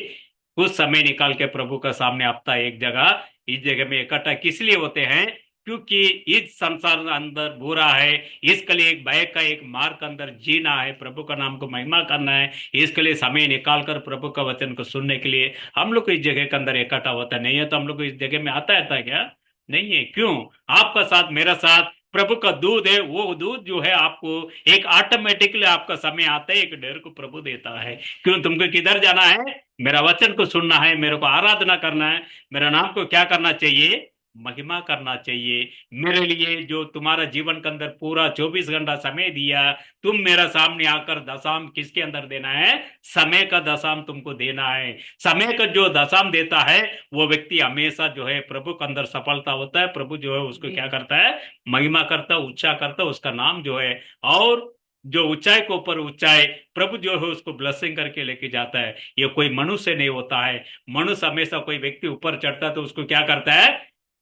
S1: कुछ समय निकाल के प्रभु का सामने हफ्ता एक जगह इस जगह में इकट्ठा किस लिए होते हैं, क्योंकि इस संसार के अंदर बुरा है। इसके लिए एक भय का एक मार्ग अंदर जीना है, प्रभु का नाम को महिमा करना है। इसके लिए समय निकाल कर प्रभु का वचन को सुनने के लिए हम लोग को इस जगह के अंदर इकट्ठा होता नहीं है। तो हम लोग को इस जगह में आता है क्या, नहीं है। क्यों, आपका साथ मेरा साथ प्रभु का दूध है। वो दूध जो है आपको एक ऑटोमेटिकली आपका समय आता है, एक डेर को प्रभु देता है। क्यों, तुमको किधर जाना है, मेरा वचन को सुनना है, मेरे को आराधना करना है, मेरा नाम को क्या करना चाहिए, महिमा करना चाहिए। मेरे लिए जो तुम्हारा जीवन के अंदर पूरा 24 घंटा समय दिया, तुम मेरा सामने आकर दशाम किसके अंदर देना है, समय का दशाम तुमको देना है। समय का जो दशाम देता है वो व्यक्ति हमेशा जो है प्रभु के अंदर सफलता होता है। प्रभु जो है उसको क्या करता है, महिमा करता है, ऊंचा करता है, उसका नाम जो है। और जो ऊंचाई को ऊपर ऊंचाई प्रभु जो है उसको ब्लेसिंग करके लेके जाता है। ये कोई मनुष्य नहीं होता है। मनुष्य हमेशा कोई व्यक्ति ऊपर चढ़ता है तो उसको क्या करता है,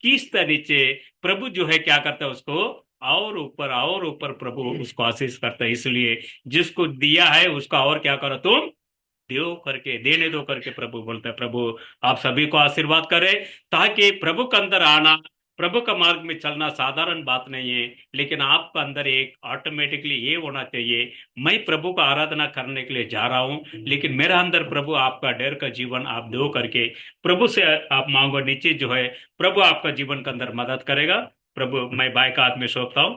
S1: खींचता नीचे। प्रभु जो है क्या करता है, उसको और ऊपर प्रभु उसको आशीष करता है। इसलिए जिसको दिया है उसका और क्या करो, तुम दो करके, देने दो करके प्रभु बोलता है। प्रभु आप सभी को आशीर्वाद करे, ताकि प्रभु के अंदर आना, प्रभु का मार्ग में चलना साधारण बात नहीं है। लेकिन आपका अंदर एक ऑटोमेटिकली ये होना चाहिए, मैं प्रभु का आराधना करने के लिए जा रहा हूं, लेकिन मेरा अंदर प्रभु आपका डर का जीवन आप दो करके प्रभु से आप मांगो। नीचे जो है प्रभु आपका जीवन के अंदर मदद करेगा। प्रभु मैं बाय का हाथ में सौंपता हूं।